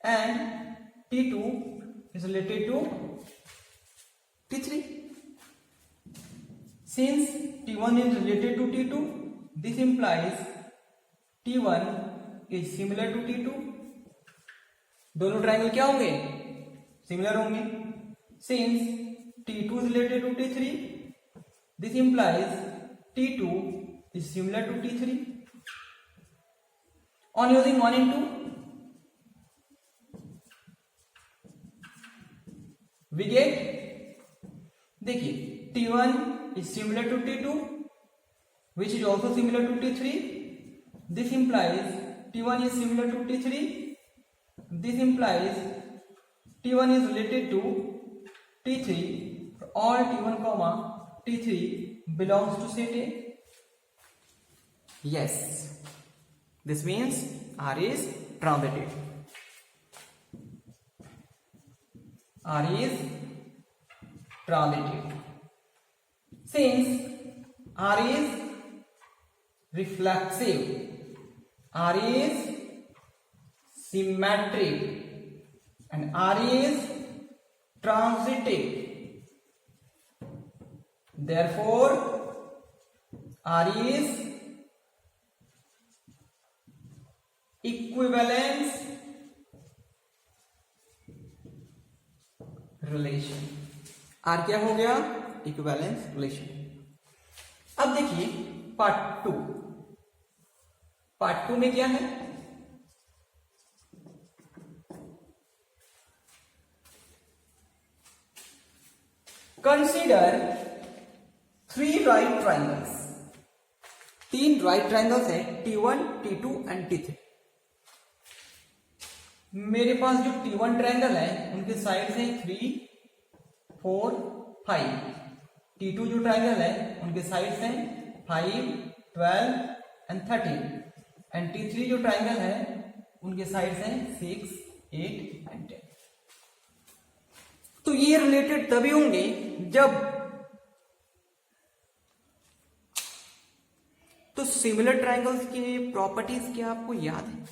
S1: and T2 is related to T3. Since T1 is related to T2, this implies T1 is similar to T2. दोनों triangle क्या होंगे? Similar होंगे. Since T2 is related to T3, this implies T2 is similar to T3. On using 1 and 2, we get, देखिए T1 is similar to T2 which is also similar to T3. This implies T1 is similar to T3. This implies T1 is related to T3 for all T1, T3 belongs to set A? Yes. This means R is transitive. R is transitive. Since R is reflexive, R is symmetric, and R is transitive, therefore R is equivalence relation. R क्या हो गया? Equivalence relation. अब देखिए part two. Part two में क्या है? Consider 3 right triangles. 3 right triangles है T1, T2 and T3. मेरे पास जो T1 ट्राइंगल है उनके साइड हैं 3, 4, 5. T2 जो ट्राइंगल है उनके साइड हैं 5, 12 एंड 13. एंड T3 जो ट्राइंगल है उनके साइड हैं 6, 8 एंड 10. तो ये रिलेटेड तभी होंगे जब तो सिमिलर ट्राइंगल्स के प्रॉपर्टीज क्या आपको याद है?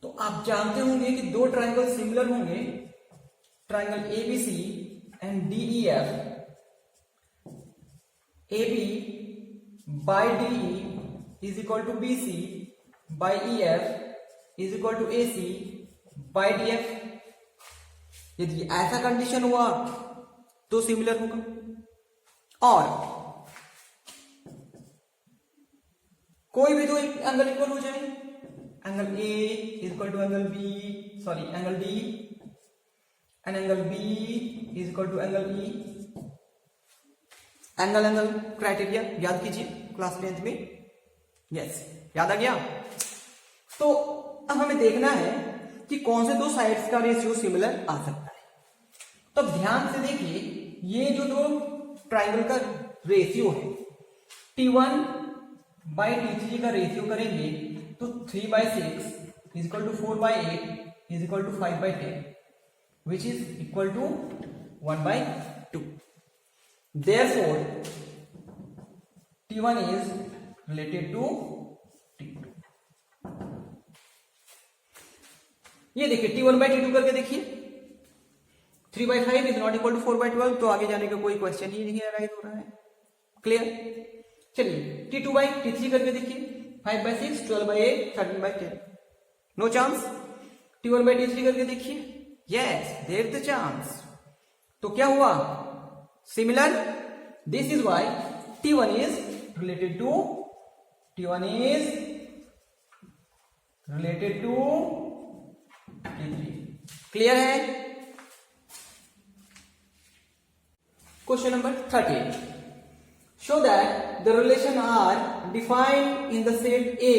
S1: तो आप जानते होंगे कि दो ट्राइंगल सिमिलर होंगे, triangle ABC and DEF. AB by DE is equal to BC by EF is equal to AC by DF. यदि ऐसा कंडीशन हुआ तो सिमिलर होगा. और कोई भी दो एंगल इक्वल हो जाए, angle A is equal to angle B, sorry angle D, and angle B is equal to angle E. Angle criteria याद कीजिए क्लास 10th में. यस, याद आ गया. तो अब हमें देखना है कि कौन से दो साइड्स का रेशियो सिमिलर आ सकता है. तो ध्यान से देखिए, ये जो दो ट्राइंगल का रेशियो है T1 बाई T3 का रेशियो करेंगे तो 3/6 is equal to 4/8 is equal to 5/10 which is equal to 1/2. Therefore, T1 is related to T2. ये देखिए T1/T2 करके देखिए. 3/5 इज नॉट इक्वल टू 4/12. तो आगे जाने का कोई क्वेश्चन ही नहीं राइज हो रहा है. क्लियर? चलिए T2/T3 करके देखिए. 5/6, 12/8, 13/10. No chance. T1/T3 करके देखिए. Yes, there is the chance. तो क्या हुआ? Similar. This is why T1 is related to T3. Clear है? Question number 13. Show that the relation are defined in the set A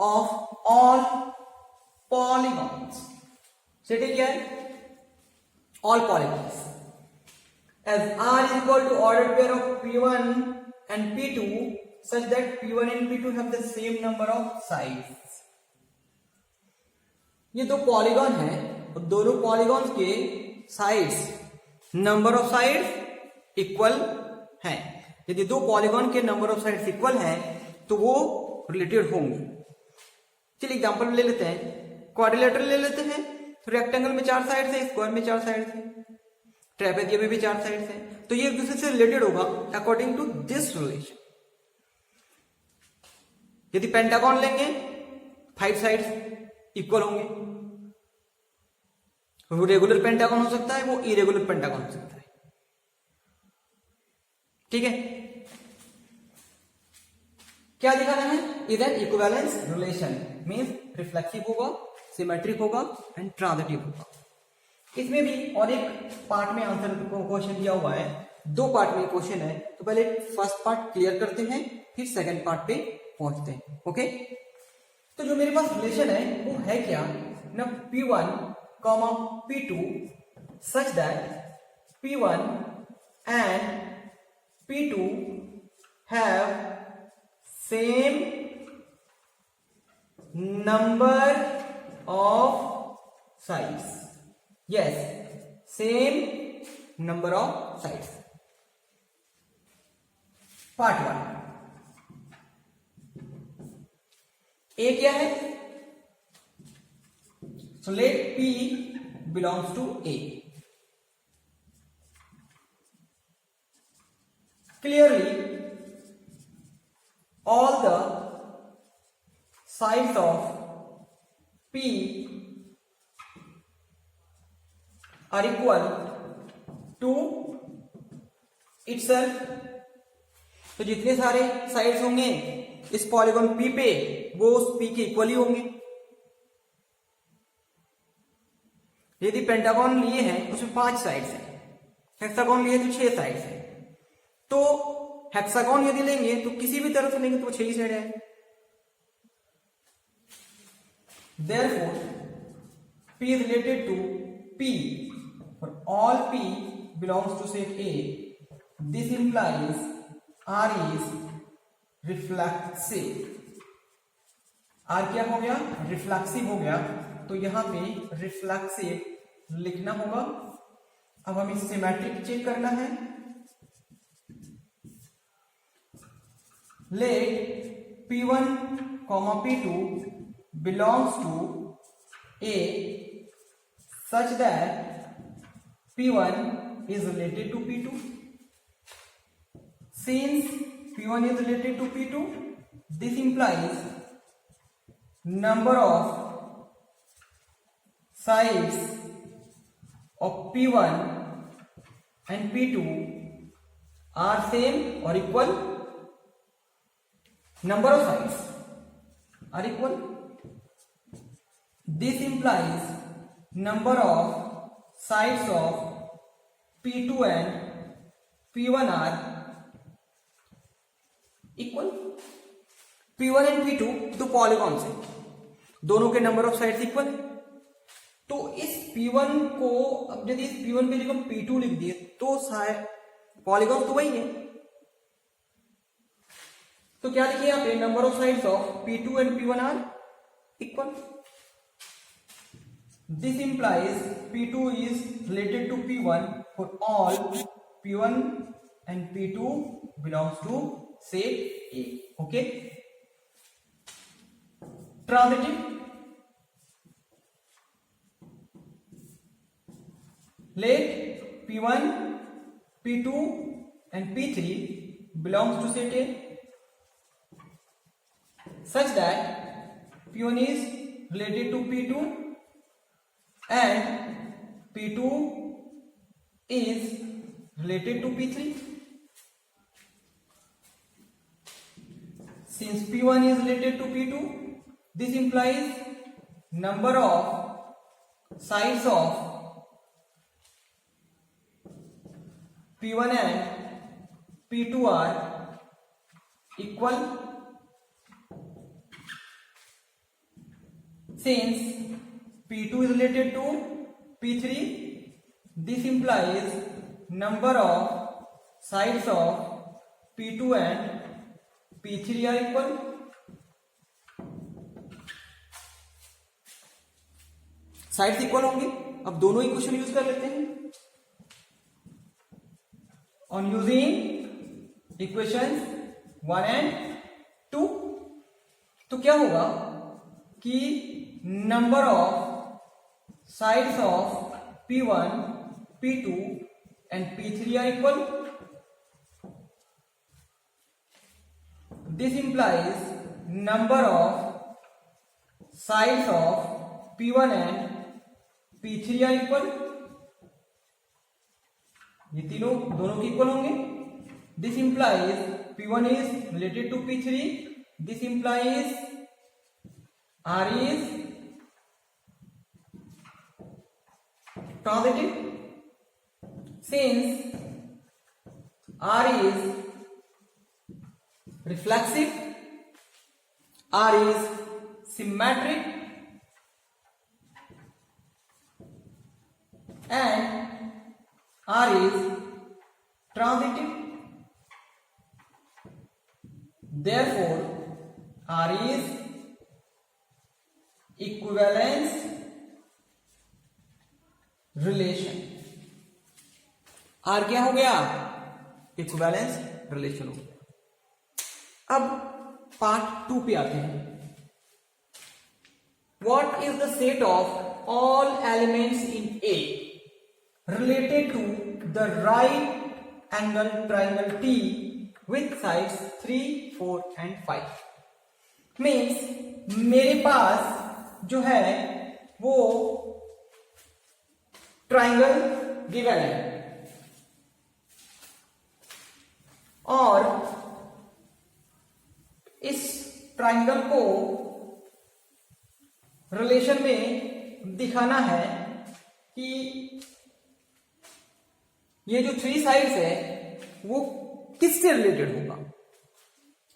S1: of all polygons. Set A क्या है? All polygons. As R is equal to ordered pair of P1 and P2 such that P1 and P2 have the same number of sides. ये दो polygon है और दोनों polygons के sides, number of sides equal हैं. यदि दो polygon के नंबर ऑफ साइड्स इक्वल हैं तो वो रिलेटेड होंगे. चलिए एग्जांपल ले लेते हैं. क्वाड्रिलेटरल ले लेते हैं. रेक्टेंगल में 4 साइड्स है, स्क्वायर में 4 साइड्स है, ट्रेपेजियम में भी 4 साइड्स हैं. तो ये एक दूसरे से रिलेटेड होगा अकॉर्डिंग टू दिस रिलेशन. यदि पेंटागन लेंगे 5 साइड्स इक्वल होंगे. वो रेगुलर पेंटागन हो सकता है, वो इरेगुलर पेंटागन हो सकता है. ठीक है? क्या दिखाना है? इधर इक्विवेलेंस रिलेशन मींस रिफ्लेक्सिव होगा, सिमेट्रिक होगा एंड ट्रांजिटिव होगा. इसमें भी और एक पार्ट में आंसर क्वेश्चन दिया हुआ है. 2 पार्ट में क्वेश्चन है. तो पहले फर्स्ट पार्ट क्लियर करते हैं, फिर सेकंड पार्ट पे पहुंचते हैं. ओके? तो जो मेरे पास रिलेशन है वो है क्या ना, P1, P2 such that P1 and P2 have same number of sides. Yes, same number of sides. Part 1. A क्या है? So let P belongs to A. Clearly, all the sides of P are equal to itself. तो जितने सारे sides होंगे इस polygon P पे वो उस P के इक्वल ही होंगे। यदि पेंटागन लिए हैं उसमें 5 साइड्स हैं, हेक्सागन लिए तो 6 साइड्स हैं। तो हेक्सागन यदि लेंगे तो किसी भी तरफ से लेंगे तो 6 ही साइड है। Therefore, P is related to P for all P belongs to set A. This implies R is reflexive. R क्या हो गया? रिफ्लेक्सिव हो गया। तो यहां पे रिफ्लेक्सिव लिखना होगा। अब हमें सिमेट्रिक चेक करना है। Let P1, P2 belongs to A such that P1 is related to P2. Since P1 is related to P2, this implies number of sides of P1 and P2 are same or equal. Number of sides are equal. This implies number of sides of P2 and P1 are equal. P1 and P2 तो polygon से दोनों के number of sides equal है। तो इस P1 को अब यदि इस P1 पे जगह P2 लिख दिए तो पॉलीगॉन तो वही है। तो क्या लिखिए यहाँ पे number of sides of P2 and P1 are equal. This implies P2 is related to P1 for all P1 and P2 belongs to set A. Okay. Transitive. Let P1, P2 and P3 belongs to set A such that P1 is related to P2 and P2 is related to P3. Since P1 is related to P2, this implies number of sides of P1 and P2 are equal. Since P2 is related to P3, this implies number of sides of P2 and P3 are equal. Sides equal होंगे। अब दोनों equation use कर लेते हैं। On using equation 1 and 2 तो क्या होगा कि number of sides of P1, P2 and P3 are equal. This implies number of sides of P1 and P3 are equal. ये तीनों दोनों के इक्वल होंगे। This implies P1 is related to P3. This implies R is transitive. Since R is reflexive, R is symmetric, and R is transitive. Therefore, R is equivalence relation. R क्या हो गया? Equivalence relation हो गया। अब part 2 पे आते हैं। What is the set of all elements in A related to the right angle triangle T with sides 3, 4 and 5? Means मेरे पास जो है वो ट्राइंगल गिवन है और इस ट्राइंगल को रिलेशन में दिखाना है कि ये जो 3 साइड्स है वो किससे रिलेटेड होगा।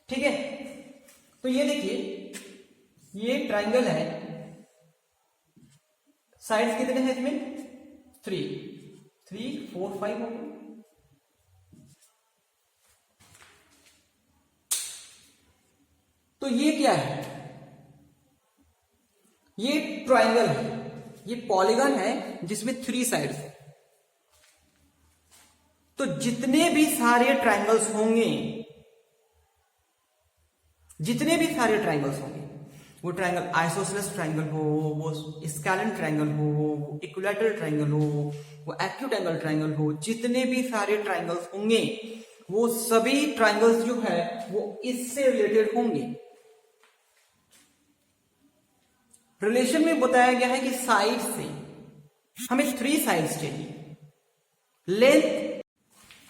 S1: ठीक है, तो ये देखिए ये ट्राइंगल है, साइड्स कितने हैं इसमें? 3, 4, 5 हो गए। तो ये क्या है? ये ट्राइंगल है, ये पॉलीगन है जिसमें 3 साइड्स है। तो जितने भी सारे ट्राइंगल्स होंगे, वो ट्राइंगल आइसोसेलेस ट्राइंगल हो, वो स्केलेन ट्राइंगल हो, वो इक्विलैटरल ट्राइंगल हो, वो एक्यूट एंगल ट्राइंगल हो, जितने भी सारे ट्राइंगल्स होंगे वो सभी ट्राइंगल्स जो है वो इससे रिलेटेड होंगे। रिलेशन में बताया गया है कि साइड से हमें 3 साइड्स चाहिए। Length,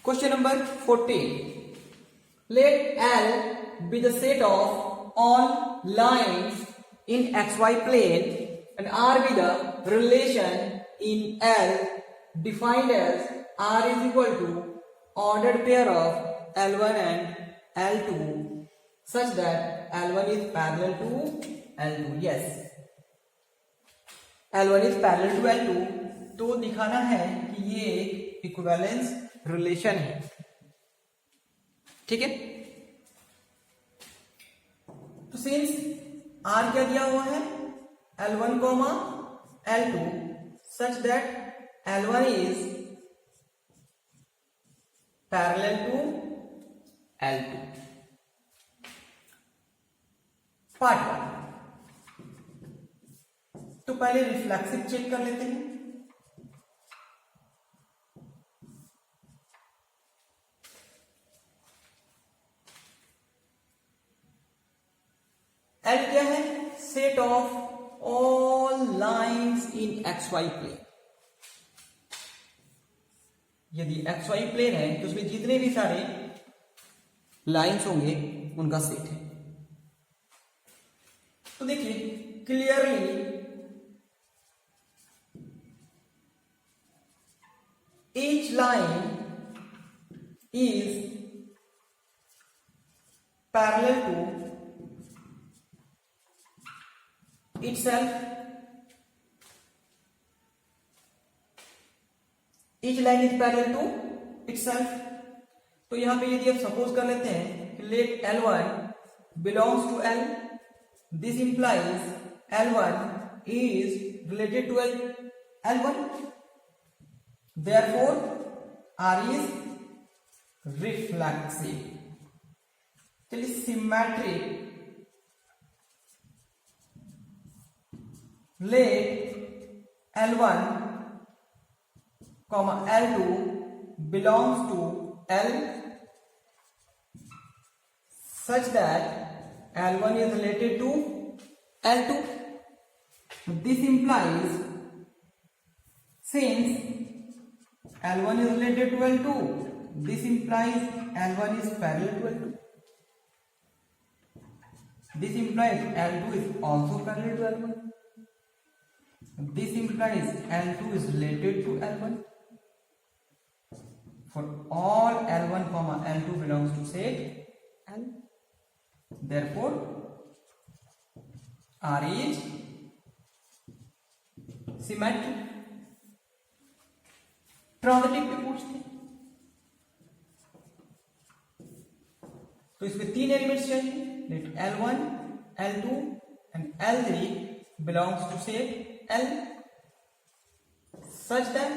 S1: question number 14, let L be the set of all lines in XY plane and R be the relation in L defined as R is equal to ordered pair of L1 and L2 such that L1 is parallel to L2. Yes, L1 is parallel to L2, तो दिखाना है कि ये equivalence relation है। ठीक है, तो since R क्या दिया हुआ है? L1, L2 such that L1 is parallel to L2. Part 1, तो पहले रिफ्लेक्सिव चेक कर लेते हैं। L क्या है? Set of all lines in XY plane. यदि XY प्लेन है तो उसमें जितने भी सारे लाइंस होंगे उनका सेट है। तो देखिए clearly each line is parallel to itself. Each line is parallel to itself. तो यहां पे यदि आप सपोज कर लेते हैं कि let L1 belongs to L, this implies L1 is related to L1. Therefore, R is reflexive. चलिए symmetric, let L1, L2 belongs to L such that L1 is related to L2. This implies since L1 is related to L2, this implies L1 is parallel to L2. This implies L2 is also parallel to L1. This implies L2 is related to L1. For all L1, L2 belongs to set L. Therefore, R is symmetric. Transitive पे पूछते हैं। तो इसमें 3 elements चाहिए, late L1, L2 and L3 belongs to set L such that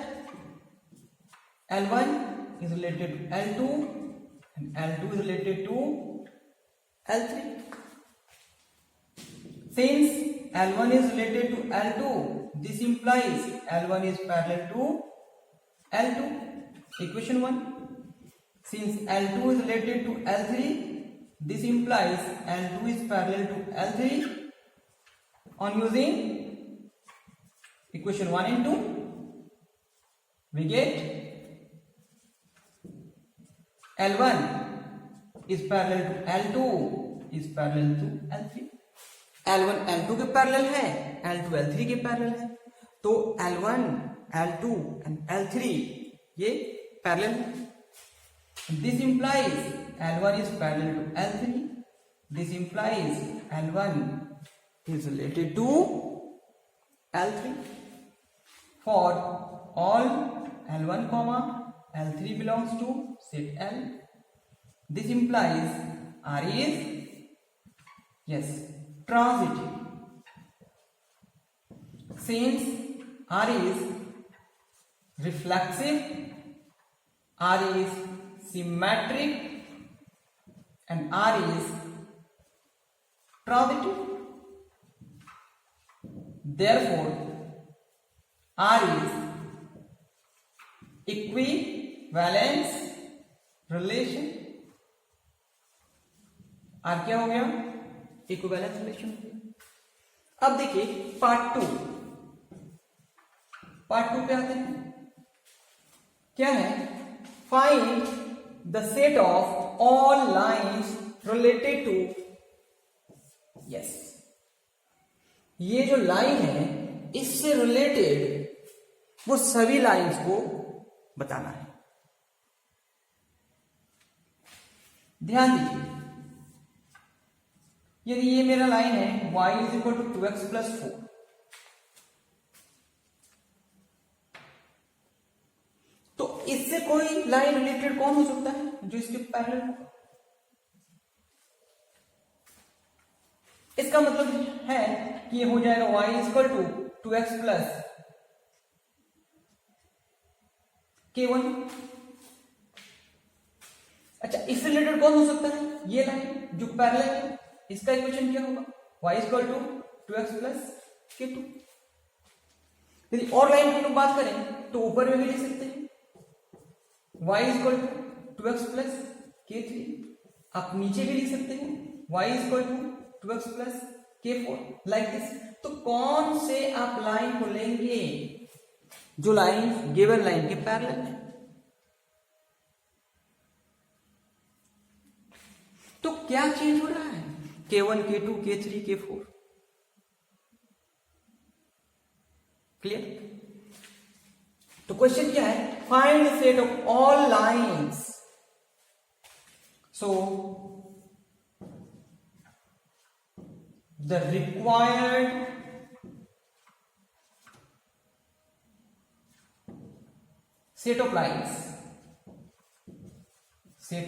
S1: L1 is related to L2 and L2 is related to L3. Since L1 is related to L2, this implies L1 is parallel to L2. Equation 1. Since L2 is related to L3, this implies L2 is parallel to L3. On using equation 1 and 2, we get L1 is parallel to L2 is parallel to L3. L1 L2 के parallel है, L2 L3 के parallel है, तो L1 L2 and L3 ये parallel है. This implies L1 is parallel to L3. This implies L1 is related to L3. For all L1 comma L3 belongs to set L. This implies R is, yes, transitive. Since R is reflexive, R is symmetric, and R is transitive. Therefore, R is equivalence relation. R क्या हो गया? Equivalence relation. अब देखिए part 2 पे आते हैं. क्या है? Find the set of all lines related to, yes, ये जो लाइन है इससे रिलेटेड वो सभी लाइंस को बताना है. ध्यान दीजिए, यदि ये मेरा लाइन है y is equal to 2x plus 4, तो इससे कोई लाइन रिलेटेड कौन हो सकता है जो इसके पैरेलल हो? इसका मतलब है कि ये हो जाएगा y is equal to 2x plus k1. अच्छा, इससे रिलेटेड कौन हो सकता है? ये लाइन जो पैरेलल है, इसका इक्वेशन क्या होगा? y is equal to 2x plus k2. यदि और लाइन की लोग बात करें तो ऊपर में भी लिख सकते हैं y is equal to 2x plus k3. आप नीचे भी लिख सकते हैं y is equal to 2x plus k4 like this. तो कौन से आप लाइन को लेंगे जो लाइन गिवन लाइन के पैरेलल है? तो क्या चेंज हो रहा है? k1, k2, k3, k4. Clear? तो क्वेश्चन क्या है? Find the set of all lines. So the required set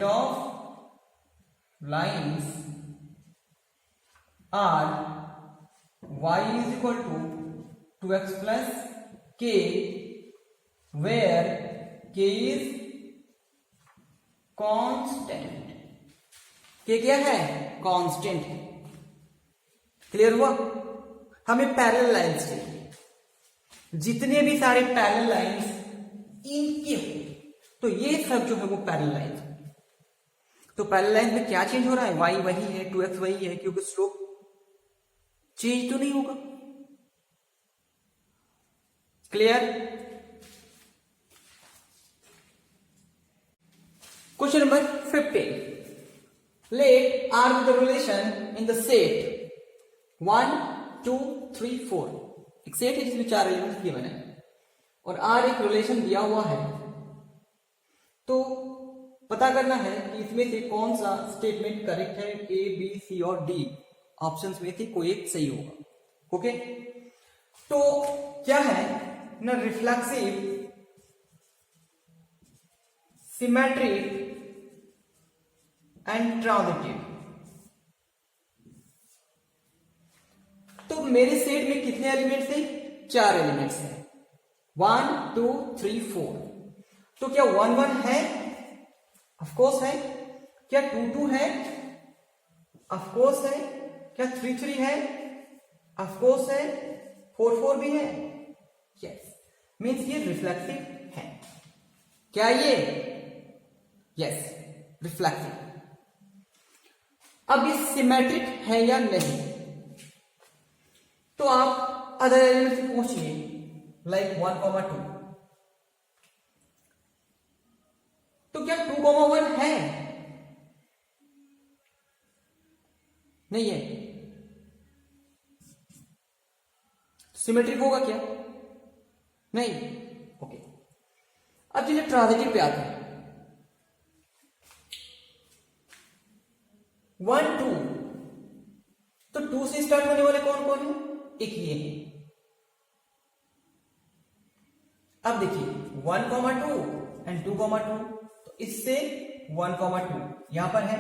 S1: of lines are y is equal to 2x plus k, where k is constant. k क्या है? Constant है. Clear हुआ? हमें parallel lines चाहिए. जितने भी सारे पैरेलल लाइंस इनके तो ये सब जो है वो पैरेलल लाइंस. तो पैरेलल लाइन में क्या चेंज हो रहा है? y वही है, 2x वही है, क्योंकि स्लोप चेंज तो नहीं होगा. Clear? Question number 15. Let R with the relation in the set 1, 2, 3, 4. एक सेट है जिसमें 4 एलिमेंट्स गिवन है और R एक रिलेशन दिया हुआ है. तो पता करना है कि इसमें से कौन सा स्टेटमेंट करेक्ट है. A, B, C और D ऑप्शंस में से कोई एक सही होगा. ओके, तो क्या है ना, रिफ्लेक्सिव सिमेट्रिक एंड ट्रांजिटिव। तो मेरे सेट में कितने एलिमेंट्स हैं? 4 एलिमेंट्स हैं, 1 2 3 4। तो क्या 1 1 है? ऑफ कोर्स है। क्या 2 2 है? ऑफ कोर्स है। क्या 3 3 है? ऑफ कोर्स है। 4 4 भी है। यस, मीन्स ये रिफ्लेक्सिव है। क्या ये? Yes, reflexive. अब ये सिमेट्रिक है या नहीं, तो आप अदर एलिमेंट से पूछिए, लाइक 1 2। तो क्या 2 1 है? नहीं है। सिमेट्रिक होगा क्या? नहीं। ओके, अब चलिए ट्रांजिटिव पे आते हैं। 1 2, तो 2 से स्टार्ट होने वाले कौन कौन है? एक ये है। अब देखिए 1 2 एंड 2 2, तो इससे 1 2 यहां पर है,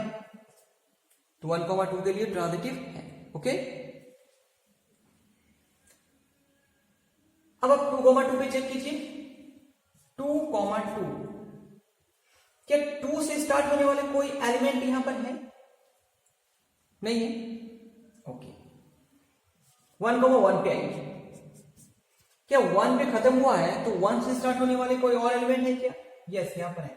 S1: तो 1 2 के लिए ट्रांजिटिव है। ओके, अब आप 2 2 पे चेक कीजिए। 2 2, क्या 2 से स्टार्ट होने वाले कोई एलिमेंट यहां पर है? नहीं है। ओके, 1 1 पे आइए। क्या 1 पे खत्म हुआ है तो 1 से स्टार्ट होने वाले कोई और एलिमेंट है क्या? यस, यहां पर है।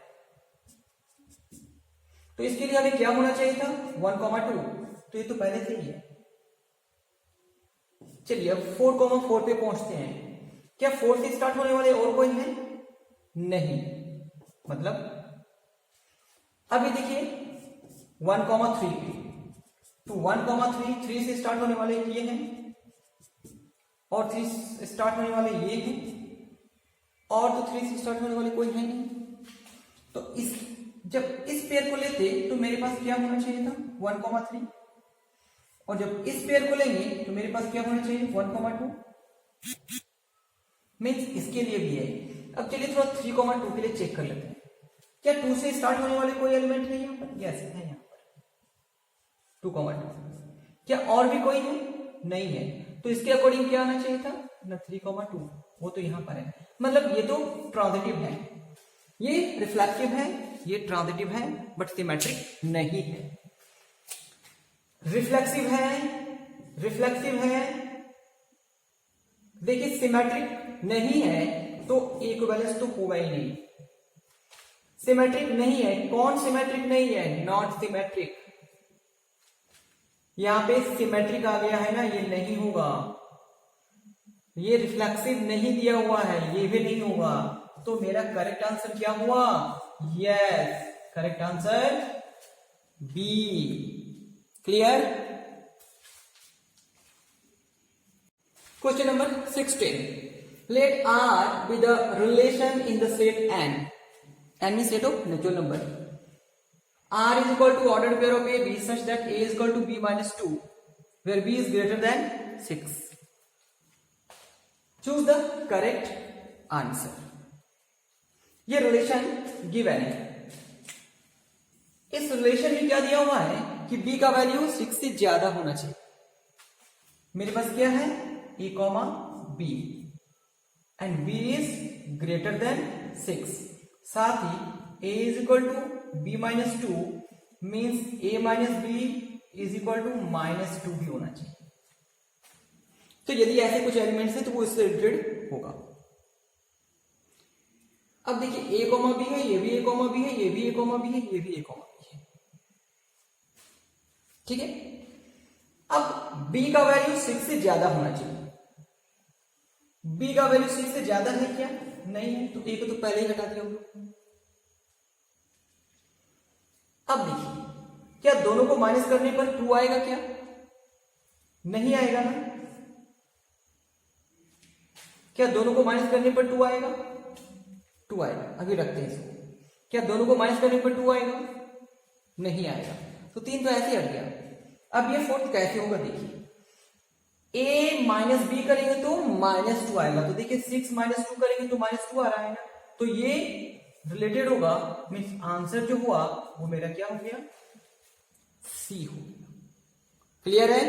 S1: तो इसके लिए हमें क्या होना चाहिए था? 1 2, तो ये तो पहले से ही है। चलिए अब 4 4 पे पहुंचते हैं। क्या 4 से स्टार्ट होने वाले और कोई है? नहीं। मतलब अभी देखिए 1 3 पे, तो 1 3 से स्टार्ट होने वाले ये हैं, और 3 से स्टार्ट होने वाले ये हैं, और तो 3 से स्टार्ट होने वाले कोई है नहीं। तो जब इस पेयर को लेते तो मेरे पास क्या होना चाहिए था? 1 3, और जब इस पेयर को लेंगे तो मेरे पास क्या होना चाहिए? 1 2। मीन्स इसके लिए भी है। अब चलिए थोड़ा 3 2 के लिए चेक कर लेते हैं। क्या 2 से स्टार्ट होने वाले कोई एलिमेंट है यहाँ पर? यस, है यहाँ पर 2 2। क्या और भी कोई है? नहीं है। तो इसके अकॉर्डिंग क्या आना चाहिए था? ना 3 2, वो तो यहां पर है। मतलब ये तो ट्रांजिटिव है, ये रिफ्लेक्टिव है, ये ट्रांजिटिव है, बट सिमेट्रिक नहीं है। रिफ्लेक्सिव है, रिफ्लेक्सिव है, देखिए सिमेट्रिक नहीं है तो इक्विवेलेंस तो होगा ही नहीं। सिमेट्रिक नहीं है, कौन सिमेट्रिक नहीं है? Not symmetric. यहां पे सिमेट्रिक आ गया है ना, ये नहीं होगा। ये रिफ्लेक्सिव नहीं दिया हुआ है, ये भी नहीं होगा। तो मेरा करेक्ट आंसर क्या हुआ? Yes, correct answer B. Clear? Question number 16। Let R be the relation in the set n. N means set of natural number. R is equal to ordered pair of A, B such that A is equal to B minus 2, where B is greater than 6. Choose the correct answer. ये relation given है। इस relation में क्या दिया हुआ है कि B का वैल्यू 6 से ज्यादा होना चाहिए। मेरे पास क्या है? A, B, and B is greater than 6. साथ ही A is equal to B minus 2 means A minus B is equal to minus 2 भी होना चाहिए। तो यदि ऐसे कुछ एलिमेंट्स हैं तो वो इससे रिलेटेड होगा। अब देखिए A, B है, ये भी A, B है, ये भी A, B है, ये भी A, B है। ठीक है, अब B का वैल्यू 6 से ज्यादा होना चाहिए। B का वैल्यू 6 से ज्यादा है क्या? नहीं है, तो A को तो पहले ही हटा दिया होगा। अब देखिए क्या दोनों को माइनस करने पर 2 आएगा क्या? नहीं आएगा ना। क्या दोनों को माइनस करने पर 2 आएगा? 2 आएगा। अभी रखते हैं इसको। क्या दोनों को माइनस करने पर 2 आएगा? नहीं आएगा। तो 3 तो ऐसे हट गया। अब ये फोर्थ कैसे होगा? देखिए A माइनस B करेंगे तो -2 आएगा। तो देखिए 6 -2 करेंगे तो -2 आ रहा है ना। तो ये रिलेटेड होगा, मीन्स आंसर जो हुआ वो मेरा क्या हो गया, सी हो गया। क्लियर है?